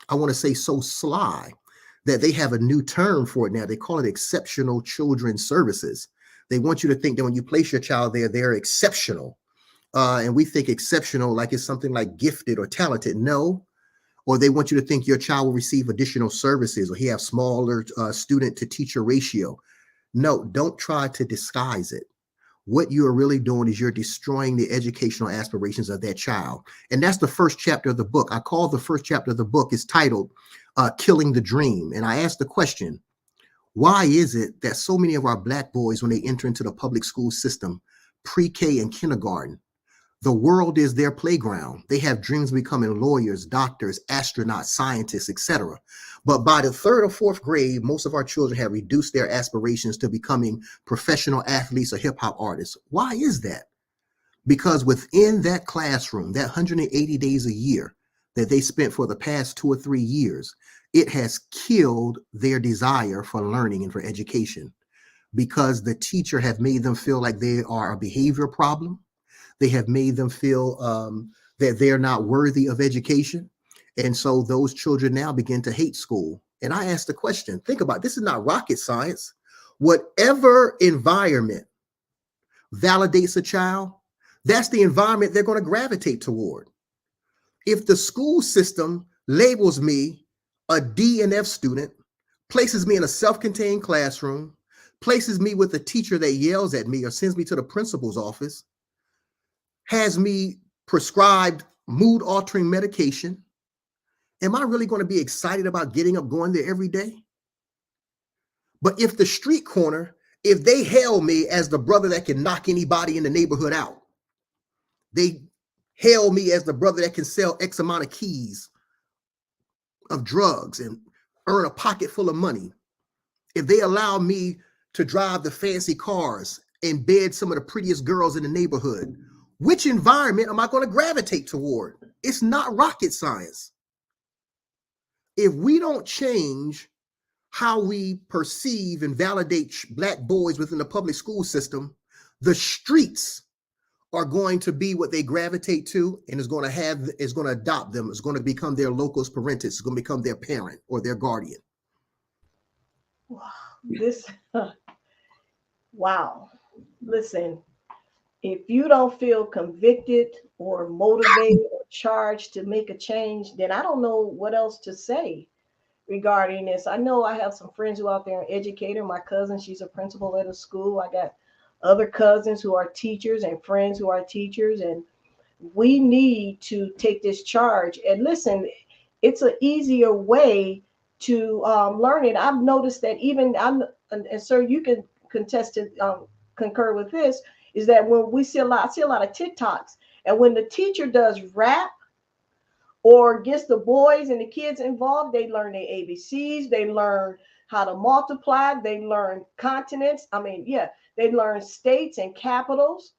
I want to say so sly that they have a new term for it now. They call it exceptional children's services. They want you to think that when you place your child there, they're exceptional. And we think exceptional like it's something like gifted or talented. No. Or they want you to think your child will receive additional services or he have smaller student to teacher ratio. No, don't try to disguise it. What you are really doing is you're destroying the educational aspirations of that child. And that's the first chapter of the book. I call the first chapter of the book is titled Killing the Dream. And I asked the question, why is it that so many of our Black boys, when they enter into the public school system, pre-K and kindergarten, The world is their playground. They have dreams of becoming lawyers, doctors, astronauts, scientists, etc. But by the third or fourth grade, most of our children have reduced their aspirations to becoming professional athletes or hip hop artists. Why is that? Because within that classroom, that 180 days a year that they spent for the past 2 or 3 years, it has killed their desire for learning and for education, because the teacher have made them feel like they are a behavior problem. They have made them feel that they're not worthy of education. And so those children now begin to hate school. And I ask the question, think about it, this is not rocket science. Whatever environment validates a child, that's the environment they're going to gravitate toward. If the school system labels me a D and F student, places me in a self-contained classroom, places me with a teacher that yells at me or sends me to the principal's office, has me prescribed mood-altering medication, am I really going to be excited about getting up, going there every day? But if the street corner, if they hail me as the brother that can knock anybody in the neighborhood out, they hail me as the brother that can sell X amount of keys of drugs and earn a pocket full of money, if they allow me to drive the fancy cars and bed some of the prettiest girls in the neighborhood, which environment am I going to gravitate toward? It's not rocket science. If we don't change how we perceive and validate Black boys within the public school system, the streets are going to be what they gravitate to, and is going to adopt them. It's going to become their locus parentis. It's going to become their parent or their guardian. Wow, wow. Listen, if you don't feel convicted or motivated or charged to make a change, then I don't know what else to say regarding this. I know I have some friends who are out there an educator. My cousin, she's a principal at a school. I got other cousins who are teachers and friends who are teachers, and we need to take this charge. And listen, it's an easier way to learn it. I've noticed that and sir, you can concur with this, is that when I see a lot of TikToks, and when the teacher does rap or gets the boys and the kids involved, they learn their ABCs, they learn how to multiply, they learn continents. They learn states and capitals,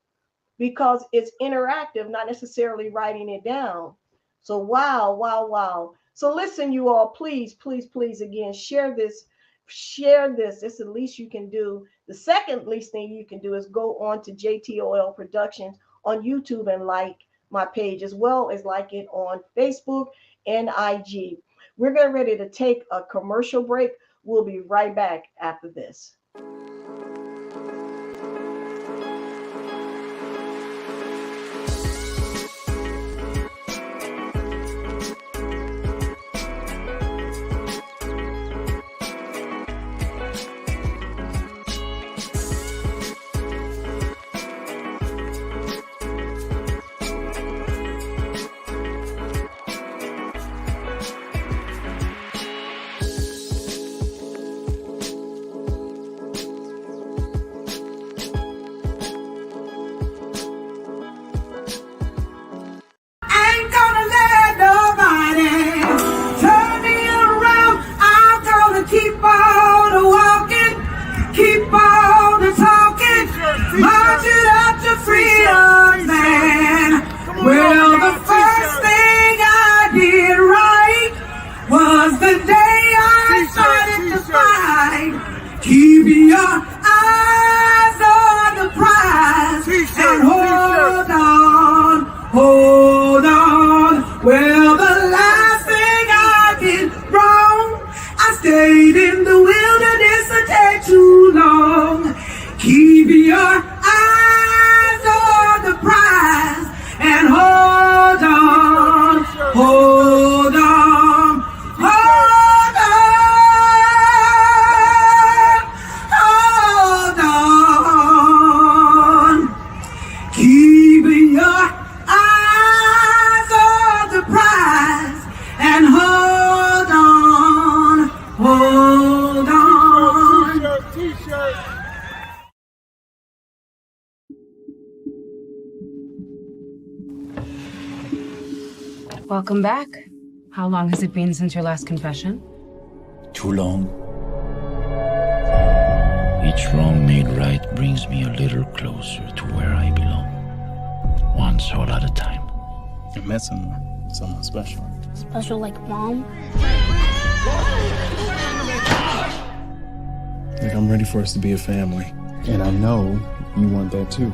because it's interactive, not necessarily writing it down. So wow. So listen, you all, please, again, share this. It's the least you can do. The second least thing you can do is go on to JTOL Productions on YouTube and like my page, as well as like it on Facebook and IG. We're getting ready to take a commercial break. We'll be right back after this. Welcome back. How long has it been since your last confession? Too long. Each wrong made right brings me a little closer to where I belong. One soul at a time. I met someone special. Special like mom? Like, I'm ready for us to be a family. And I know you want that too.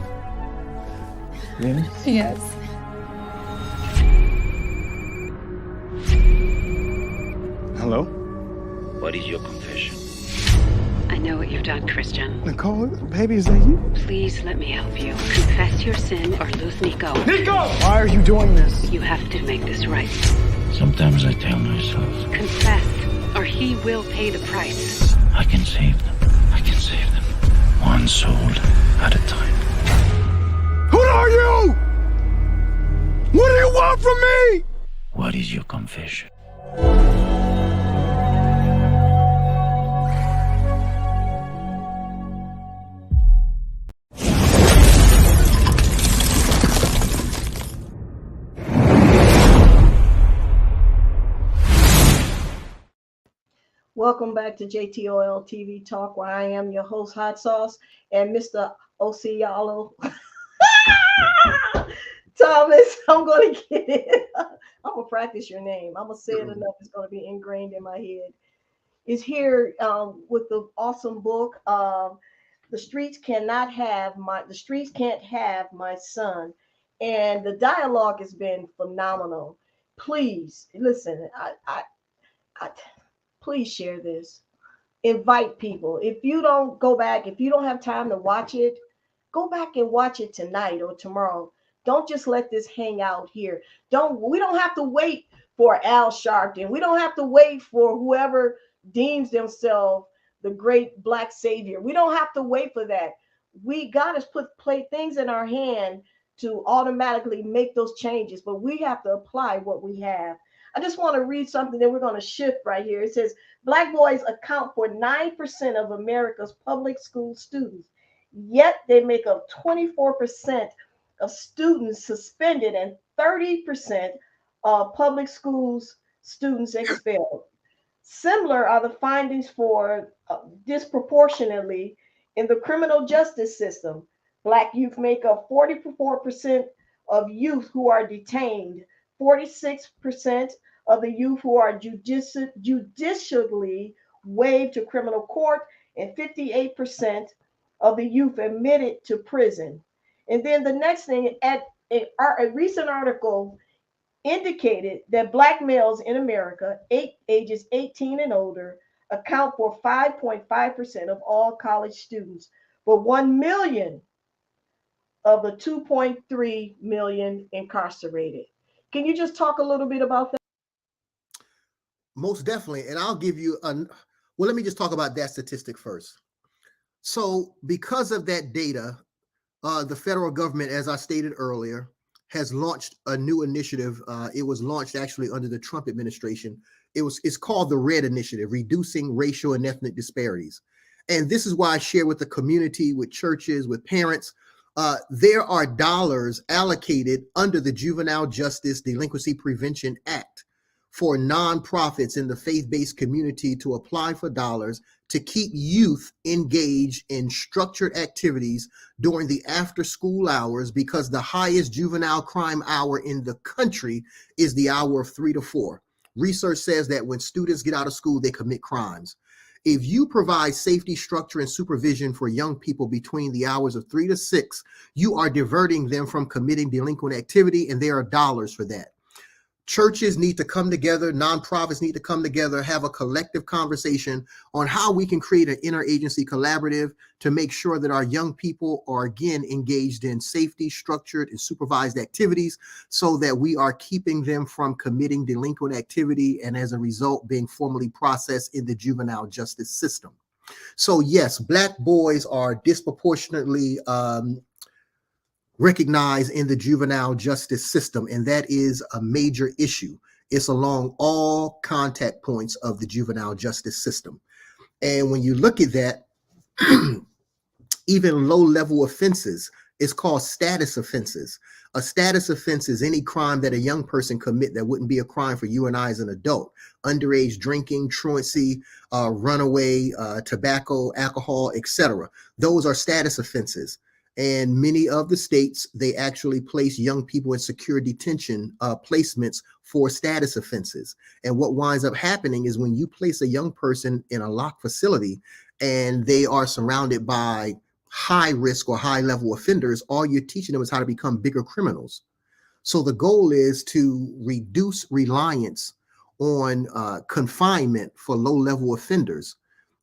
Yeah? Yes. Hello? What is your confession? I know what you've done, Christian. Nicole, baby, is that you? Please let me help you. Confess your sin or lose Nico. Nico! Why are you doing this? You have to make this right. Sometimes I tell myself, Confess, or he will pay the price. I can save them. I can save them. One soul at a time. Who are you? What do you want from me? What is your confession? Welcome back to JTOL TV Talk, where I am your host, Hot Sauce, and Mr. Osceola. Thomas, I'm going to get it. I'm going to practice your name. I'm going to say it enough. It's going to be ingrained in my head. Is here with the awesome book, The Streets Can't Have My Son. And the dialogue has been phenomenal. Please, listen, please share this. Invite people. If you don't go back, if you don't have time to watch it, go back and watch it tonight or tomorrow. Don't just let this hang out here. We don't have to wait for Al Sharpton. We don't have to wait for whoever deems themselves the great Black savior. We don't have to wait for that. God has put things in our hand to automatically make those changes, but we have to apply what we have. I just want to read something that we're going to shift right here. It says, Black boys account for 9% of America's public school students, yet they make up 24% of students suspended and 30% of public schools students expelled. Similar are the findings for disproportionately in the criminal justice system. Black youth make up 44% of youth who are detained, 46% of the youth who are judicially waived to criminal court, and 58% of the youth admitted to prison. And then the next thing, a recent article indicated that Black males in America, ages 18 and older, account for 5.5% of all college students, but 1 million of the 2.3 million incarcerated. Can you just talk a little bit about that? Most definitely. And I'll give you well, let me just talk about that statistic first. So because of that data, the federal government, as I stated earlier, has launched a new initiative. It was launched actually under the Trump administration. It's called the RED Initiative, Reducing Racial and Ethnic Disparities. And this is why I share with the community, with churches, with parents. There are dollars allocated under the Juvenile Justice Delinquency Prevention Act for nonprofits in the faith-based community to apply for dollars to keep youth engaged in structured activities during the after-school hours, because the highest juvenile crime hour in the country is the hour of 3 to 4. Research says that when students get out of school, they commit crimes. If you provide safety, structure, and supervision for young people between the hours of 3 to 6, you are diverting them from committing delinquent activity, and there are dollars for that. Churches need to come together, nonprofits need to come together, have a collective conversation on how we can create an interagency collaborative to make sure that our young people are again engaged in safety, structured, and supervised activities so that we are keeping them from committing delinquent activity and as a result being formally processed in the juvenile justice system. So yes, Black boys are disproportionately recognized in the juvenile justice system, and that is a major issue. It's along all contact points of the juvenile justice system. And when you look at that, even low-level offenses It's called status offenses. A status offense is any crime that a young person commit that wouldn't be a crime for you and I as an adult. Underage drinking, truancy, runaway, tobacco, alcohol, etc. Those are status offenses. And many of the states, they actually place young people in secure detention placements for status offenses. And what winds up happening is when you place a young person in a locked facility and they are surrounded by high risk or high level offenders, all you're teaching them is how to become bigger criminals. So the goal is to reduce reliance on confinement for low level offenders.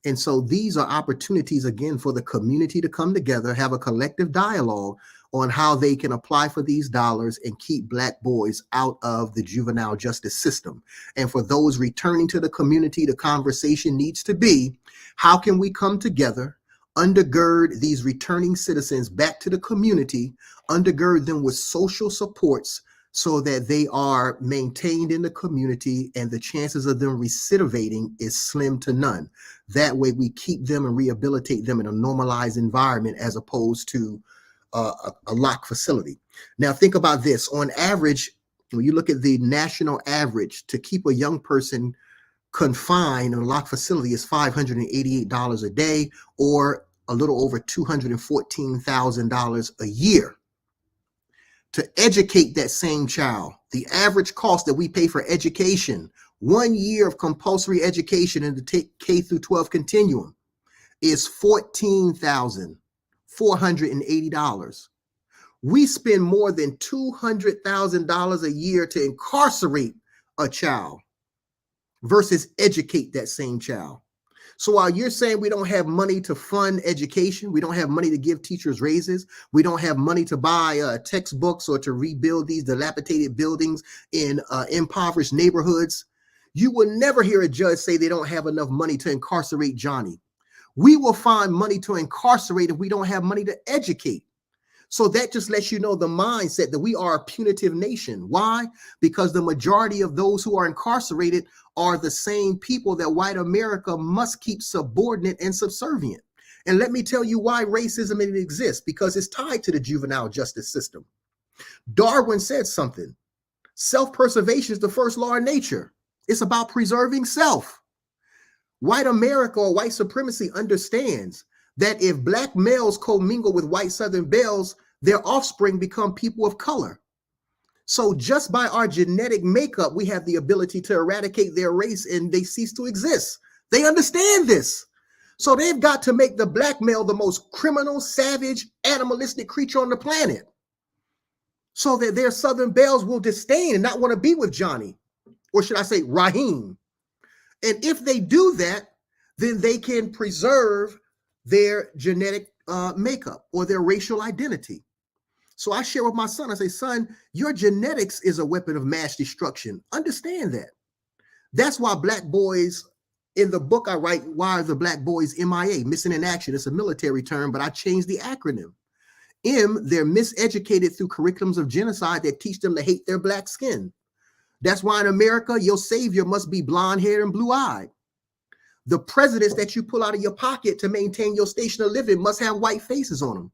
And so these are opportunities, again, for the community to come together, have a collective dialogue on how they can apply for these dollars and keep Black boys out of the juvenile justice system. And for those returning to the community, the conversation needs to be, how can we come together, undergird these returning citizens back to the community, undergird them with social supports so that they are maintained in the community and the chances of them recidivating is slim to none. That way we keep them and rehabilitate them in a normalized environment as opposed to a locked facility. Now think about this. On average, when you look at the national average, to keep a young person confined in a locked facility is $588 a day, or a little over $214,000 a year. To educate that same child, the average cost that we pay for education, 1 year of compulsory education in the K through 12 continuum, is $14,480. We spend more than $200,000 a year to incarcerate a child versus educate that same child. So while you're saying we don't have money to fund education, we don't have money to give teachers raises, we don't have money to buy textbooks or to rebuild these dilapidated buildings in impoverished neighborhoods, you will never hear a judge say they don't have enough money to incarcerate Johnny. We will find money to incarcerate if we don't have money to educate. So that just lets you know the mindset that we are a punitive nation. Why? Because the majority of those who are incarcerated are the same people that white America must keep subordinate and subservient. And let me tell you why racism exists, because it's tied to the juvenile justice system. Darwin said something. Self-preservation is the first law of nature. It's about preserving self. White America or white supremacy understands that if Black males commingle with white Southern belles, their offspring become people of color. So just by our genetic makeup, we have the ability to eradicate their race and they cease to exist. They understand this. So they've got to make the Black male the most criminal, savage, animalistic creature on the planet so that their Southern belles will disdain and not want to be with Johnny, or should I say Raheem. And if they do that, then they can preserve their genetic makeup or their racial identity. So I share with my son, I say, son, your genetics is a weapon of mass destruction. Understand that. That's why Black boys, in the book I write, Why Are the Black Boys MIA? Missing in Action. It's a military term, but I changed the acronym. M, they're miseducated through curriculums of genocide that teach them to hate their Black skin. That's why in America, your savior must be blonde-haired and blue-eyed. The presidents that you pull out of your pocket to maintain your station of living must have white faces on them.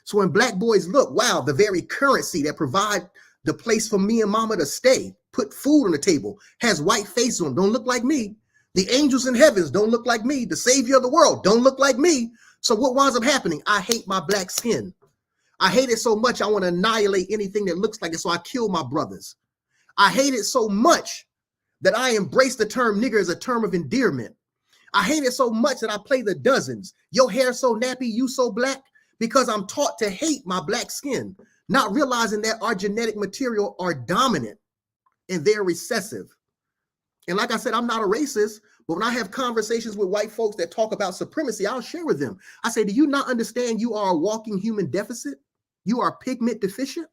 So when Black boys look, wow, the very currency that provide the place for me and mama to stay, put food on the table, has white faces on them, don't look like me. The angels in heavens don't look like me. The savior of the world don't look like me. So what winds up happening? I hate my Black skin. I hate it so much I want to annihilate anything that looks like it, so I kill my brothers. I hate it so much that I embrace the term nigger as a term of endearment. I hate it so much that I play the dozens. Your hair so nappy, you so Black, because I'm taught to hate my Black skin, not realizing that our genetic material are dominant and they're recessive. And like I said, I'm not a racist, but when I have conversations with white folks that talk about supremacy, I'll share with them. I say, do you not understand you are a walking human deficit? You are pigment deficient.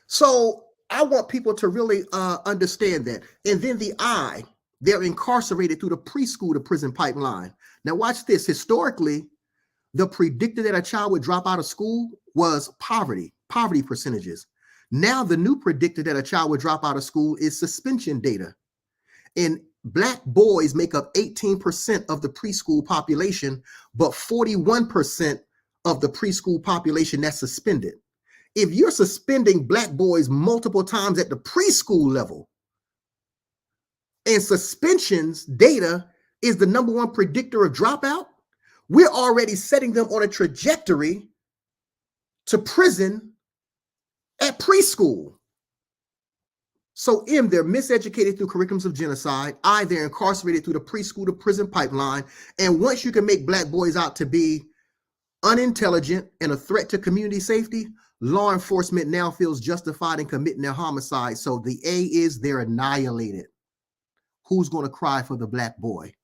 So I want people to really understand that. And then the I, they're incarcerated through the preschool to prison pipeline. Now watch this. Historically, the predictor that a child would drop out of school was poverty percentages. Now the new predictor that a child would drop out of school is suspension data. And Black boys make up 18% of the preschool population, but 41% of the preschool population that's suspended. If you're suspending Black boys multiple times at the preschool level, and suspensions data is the number one predictor of dropout, we're already setting them on a trajectory to prison at preschool. So M, they're miseducated through curriculums of genocide. I, they're incarcerated through the preschool to prison pipeline. And once you can make Black boys out to be unintelligent and a threat to community safety, law enforcement now feels justified in committing their homicide. So the A is they're annihilated. Who's going to cry for the Black boy?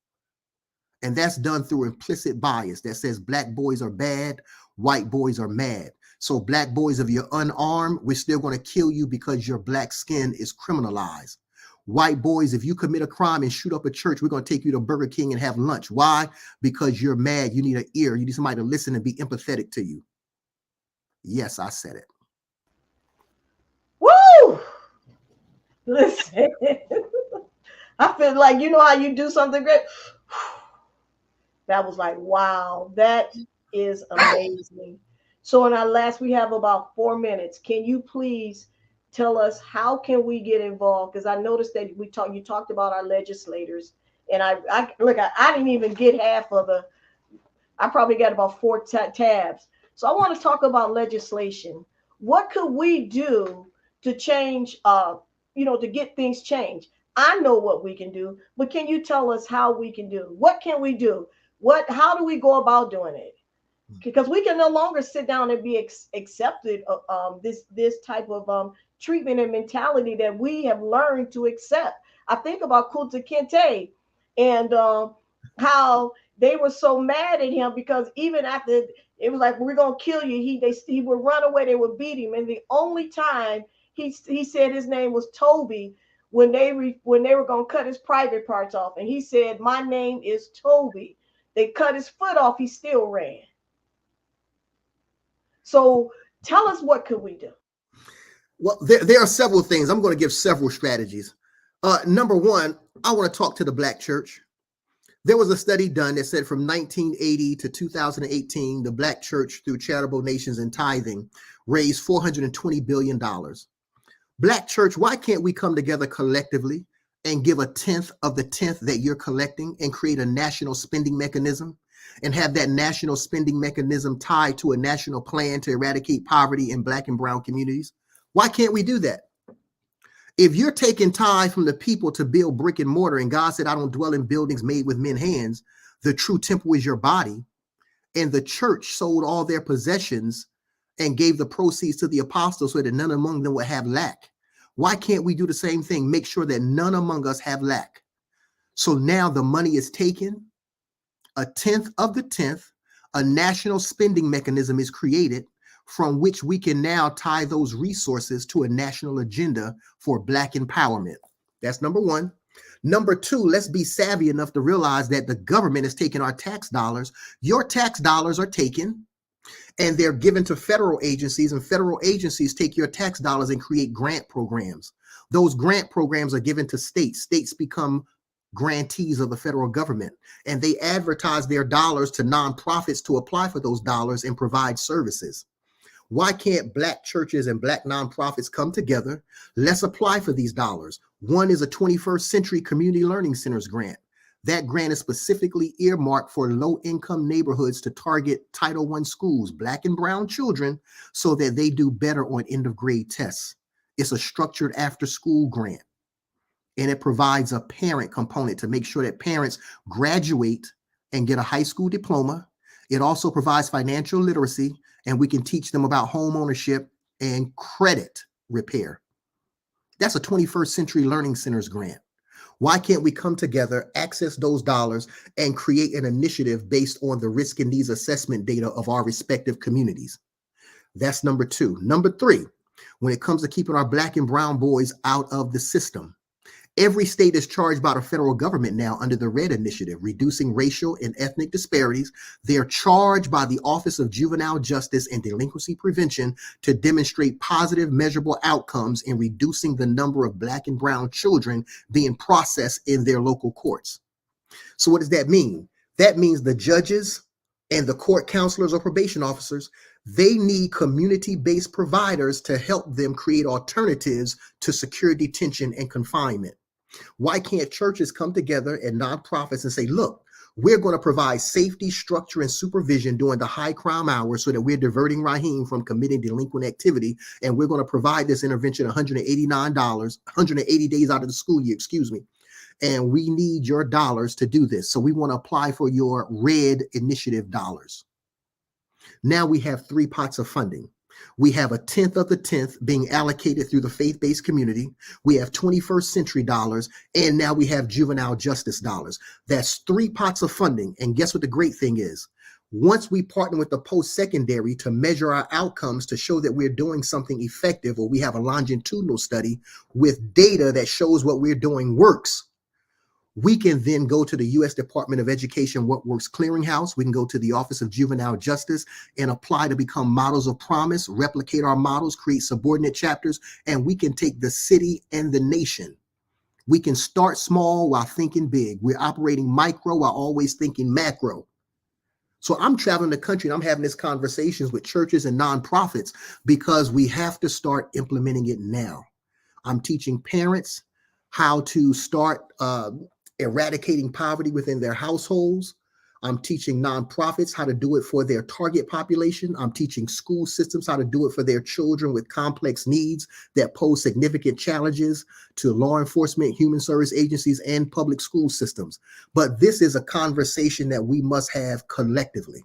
And that's done through implicit bias that says Black boys are bad, white boys are mad. So Black boys, if you're unarmed, we're still going to kill you because your Black skin is criminalized. White boys, if you commit a crime and shoot up a church, we're going to take you to Burger King and have lunch. Why? Because you're mad. You need an ear. You need somebody to listen and be empathetic to you. Yes, I said it. Woo! Listen, I feel like, you know how you do something great? That was like, wow, that is amazing. So in our last, we have about 4 minutes. Can you please tell us how can we get involved? Because I noticed that you talked about our legislators, and I didn't even get half of I probably got about 4 tabs. So I want to talk about legislation. What could we do to change, to get things changed? I know what we can do, but can you tell us how we can do? What can we do? How do we go about doing it? Because we can no longer sit down and be accepted this type of treatment and mentality that we have learned to accept. I think about Kunta Kinte and how they were so mad at him because even after it was like, we're gonna kill you, he would run away, they would beat him, and the only time he said his name was Toby when they were gonna cut his private parts off, and he said, my name is Toby. They cut his foot off, he still ran. So tell us, what could we do? Well, there are several things. I'm going to give several strategies. Number one, I want to talk to the Black church. There was a study done that said from 1980 to 2018, the Black church, through charitable nations and tithing, raised $420 billion. Black church, why can't we come together collectively and give 1/10 of the 10th that you're collecting and create a national spending mechanism and have that national spending mechanism tied to a national plan to eradicate poverty in Black and brown communities? Why can't we do that? If you're taking tithe from the people to build brick and mortar, and God said, I don't dwell in buildings made with men's hands, the true temple is your body, and the church sold all their possessions and gave the proceeds to the apostles so that none among them would have lack. Why can't we do the same thing? Make sure that none among us have lack. So now the money is taken, 1/10 of the 10th, a national spending mechanism is created from which we can now tie those resources to a national agenda for Black empowerment. That's number one. Number two, let's be savvy enough to realize that the government is taking our tax dollars. Your tax dollars are taken and they're given to federal agencies, and federal agencies take your tax dollars and create grant programs. Those grant programs are given to states. States become grantees of the federal government, and they advertise their dollars to nonprofits to apply for those dollars and provide services. Why can't Black churches and Black nonprofits come together? Let's apply for these dollars. One is a 21st Century Community Learning Centers grant. That grant is specifically earmarked for low-income neighborhoods to target Title I schools, Black and brown children, so that they do better on end-of-grade tests. It's a structured after-school grant, and it provides a parent component to make sure that parents graduate and get a high school diploma. It also provides financial literacy, and we can teach them about home ownership and credit repair. That's a 21st Century Learning Centers grant. Why can't we come together, access those dollars, and create an initiative based on the risk and needs assessment data of our respective communities? That's number two. Number three, when it comes to keeping our Black and brown boys out of the system, every state is charged by the federal government now under the RED initiative, reducing racial and ethnic disparities. They're charged by the Office of Juvenile Justice and Delinquency Prevention to demonstrate positive measurable outcomes in reducing the number of Black and brown children being processed in their local courts. So what does that mean? That means the judges and the court counselors or probation officers, they need community-based providers to help them create alternatives to secure detention and confinement. Why can't churches come together and nonprofits and say, look, we're going to provide safety, structure, and supervision during the high crime hours so that we're diverting Raheem from committing delinquent activity. And we're going to provide this intervention $189, 180 days out of the school year, and we need your dollars to do this. So we want to apply for your RED initiative dollars. Now we have 3 pots of funding. We have 1/10 of the 10th being allocated through the faith-based community. We have 21st century dollars, and now we have juvenile justice dollars. That's 3 pots of funding. And guess what the great thing is? Once we partner with the post-secondary to measure our outcomes to show that we're doing something effective, or we have a longitudinal study with data that shows what we're doing works, we can then go to the U.S. Department of Education What Works Clearinghouse. We can go to the Office of Juvenile Justice and apply to become models of promise, replicate our models, create subordinate chapters, and we can take the city and the nation. We can start small while thinking big. We're operating micro while always thinking macro. So I'm traveling the country and I'm having these conversations with churches and nonprofits because we have to start implementing it now. I'm teaching parents how to start eradicating poverty within their households. I'm teaching nonprofits how to do it for their target population. I'm teaching school systems how to do it for their children with complex needs that pose significant challenges to law enforcement, human service agencies, and public school systems. But this is a conversation that we must have collectively.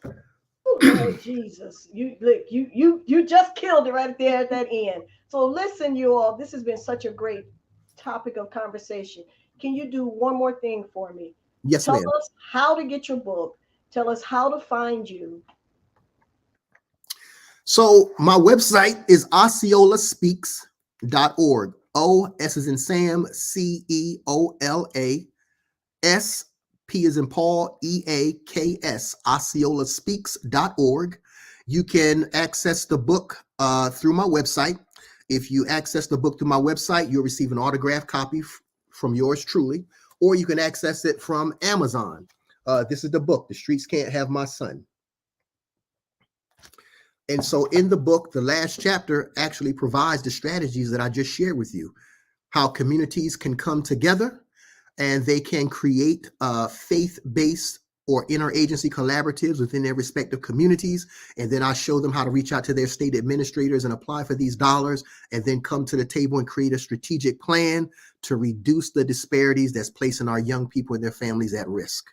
Oh, Lord Jesus, you just killed it right there at that end. So listen, you all, this has been such a great topic of conversation. Can you do one more thing for me? Yes, Tell ma'am. us how to get your book. Tell us how to find you. So my website is osceolaspeaks.org. O, S as in Sam, CEOLA, S, P as in Paul, EAKS, osceolaspeaks.org. You can access the book through my website. If you access the book through my website, you'll receive an autographed copy from yours truly, or you can access it from Amazon. This is the book, The Streets Can't Have My Son. And so in the book, the last chapter actually provides the strategies that I just shared with you, how communities can come together and they can create faith-based or interagency collaboratives within their respective communities. And then I show them how to reach out to their state administrators and apply for these dollars, and then come to the table and create a strategic plan to reduce the disparities that's placing our young people and their families at risk.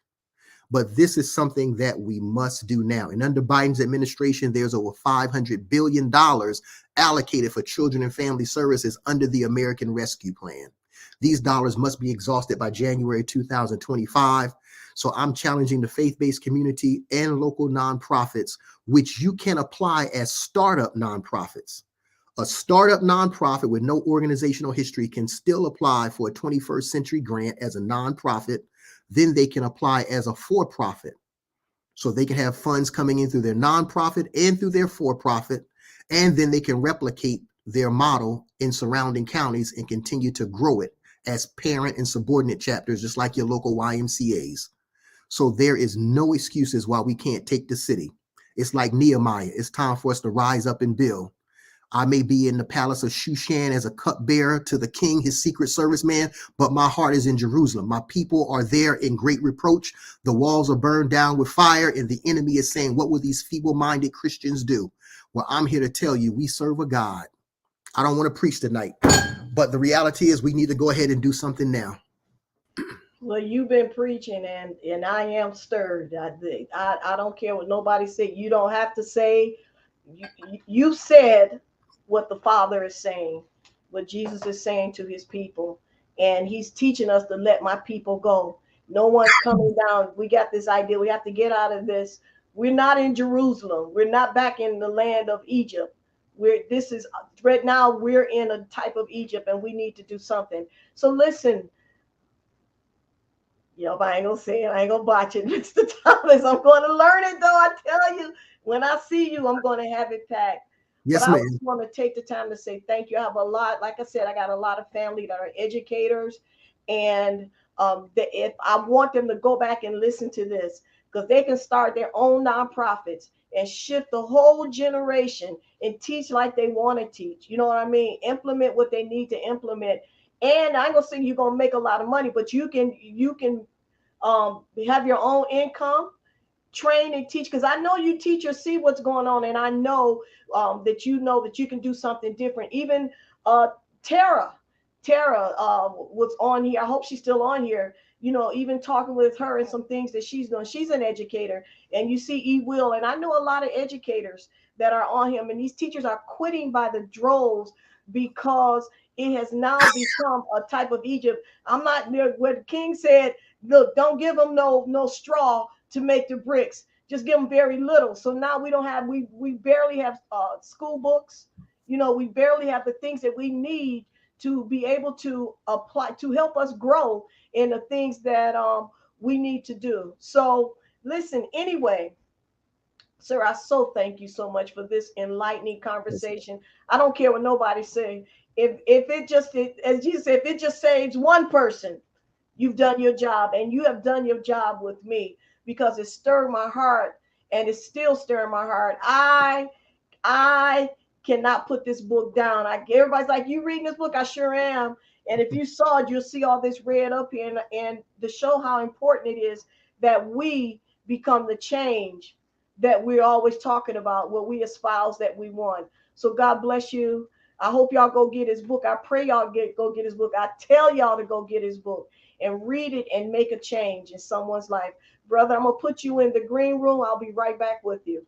But this is something that we must do now. And under Biden's administration, there's over $500 billion allocated for children and family services under the American Rescue Plan. These dollars must be exhausted by January 2025. So I'm challenging the faith-based community and local nonprofits, which you can apply as startup nonprofits. A startup nonprofit with no organizational history can still apply for a 21st century grant as a nonprofit. Then they can apply as a for-profit. So they can have funds coming in through their nonprofit and through their for-profit, and then they can replicate their model in surrounding counties and continue to grow it as parent and subordinate chapters, just like your local YMCAs. So there is no excuses why we can't take the city. It's like Nehemiah. It's time for us to rise up and build. I may be in the palace of Shushan as a cupbearer to the king, his secret service man, but my heart is in Jerusalem. My people are there in great reproach. The walls are burned down with fire, and the enemy is saying, what will these feeble-minded Christians do? Well, I'm here to tell you, we serve a God. I don't want to preach tonight, but the reality is we need to go ahead and do something now. Well, you've been preaching, and I am stirred. I don't care what nobody said. You don't have to say. You said what the Father is saying, what Jesus is saying to his people, and he's teaching us to let my people go. No one's coming down. We got this idea. We have to get out of this. We're not in Jerusalem. We're not back in the land of Egypt. Right now we're in a type of Egypt, and we need to do something. So listen. I ain't gonna say it. I ain't gonna botch it, Mr. Thomas. I'm gonna learn it, though. I tell you, when I see you, I'm gonna have it packed. Yes, but ma'am. I just want to take the time to say thank you. I have a lot, like I said, I got a lot of family that are educators, and if I want them to go back and listen to this, because they can start their own nonprofits and shift the whole generation and teach like they want to teach. You know what I mean? Implement what they need to implement. And I ain't gonna say you're gonna make a lot of money, but you can have your own income, train and teach, because I know you teachers see what's going on, and I know that you can do something different. Even Tara was on here. I hope she's still on here. Even talking with her and some things that she's doing. She's an educator, and you see Will, and I know a lot of educators that are on him, and these teachers are quitting by the droves because it has now become a type of Egypt. I'm not near what King said. Look, don't give them no straw to make the bricks. Just give them very little. So now we barely have school books. We barely have the things that we need to be able to apply to help us grow in the things that we need to do. So listen, anyway, sir, I so thank you so much for this enlightening conversation. I don't care what nobody say. If it just, as Jesus said, if it just saves one person, you've done your job, and you have done your job with me, because it stirred my heart, and it's still stirring my heart. I cannot put this book down. Everybody's like, you reading this book? I sure am. And if you saw it, you'll see all this read up here, and to show how important it is that we become the change that we're always talking about, what we espouse that we want. So God bless you. I hope y'all go get his book. I pray y'all go get his book. I tell y'all to go get his book and read it and make a change in someone's life. Brother, I'm going to put you in the green room. I'll be right back with you.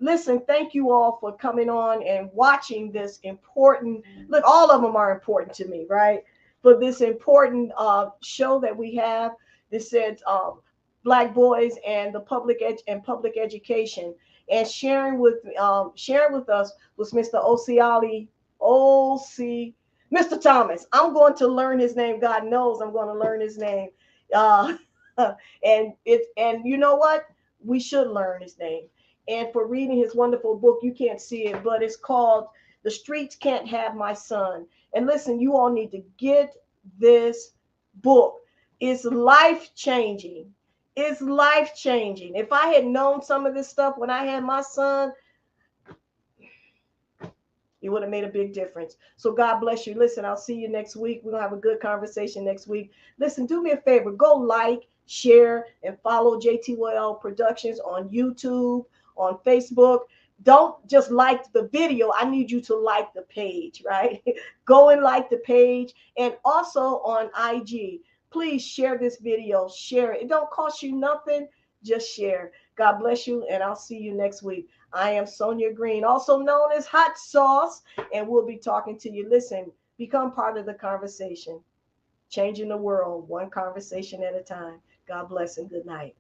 Listen, thank you all for coming on and watching this important, look, all of them are important to me, right? But this important show that we have, this says Black boys and the public education, and sharing with us was Mr. Osceola, Mr. Thomas. I'm going to learn his name. God knows I'm going to learn his name. And you know what? We should learn his name. And for reading his wonderful book, you can't see it, but it's called The Streets Can't Have My Son. And listen, you all need to get this book. It's life-changing. It's life-changing. If I had known some of this stuff when I had my son, it would have made a big difference. So God bless you. Listen, I'll see you next week. We're going to have a good conversation next week. Listen, do me a favor. Go like, share, and follow JTOL Productions on YouTube, on Facebook. Don't just like the video. I need you to like the page, right? Go and like the page. And also on IG. Please share this video. Share it. It don't cost you nothing. Just share. God bless you, and I'll see you next week. I am Sonia Green, also known as Hot Sauce, and we'll be talking to you. Listen, become part of the conversation. Changing the world, one conversation at a time. God bless and good night.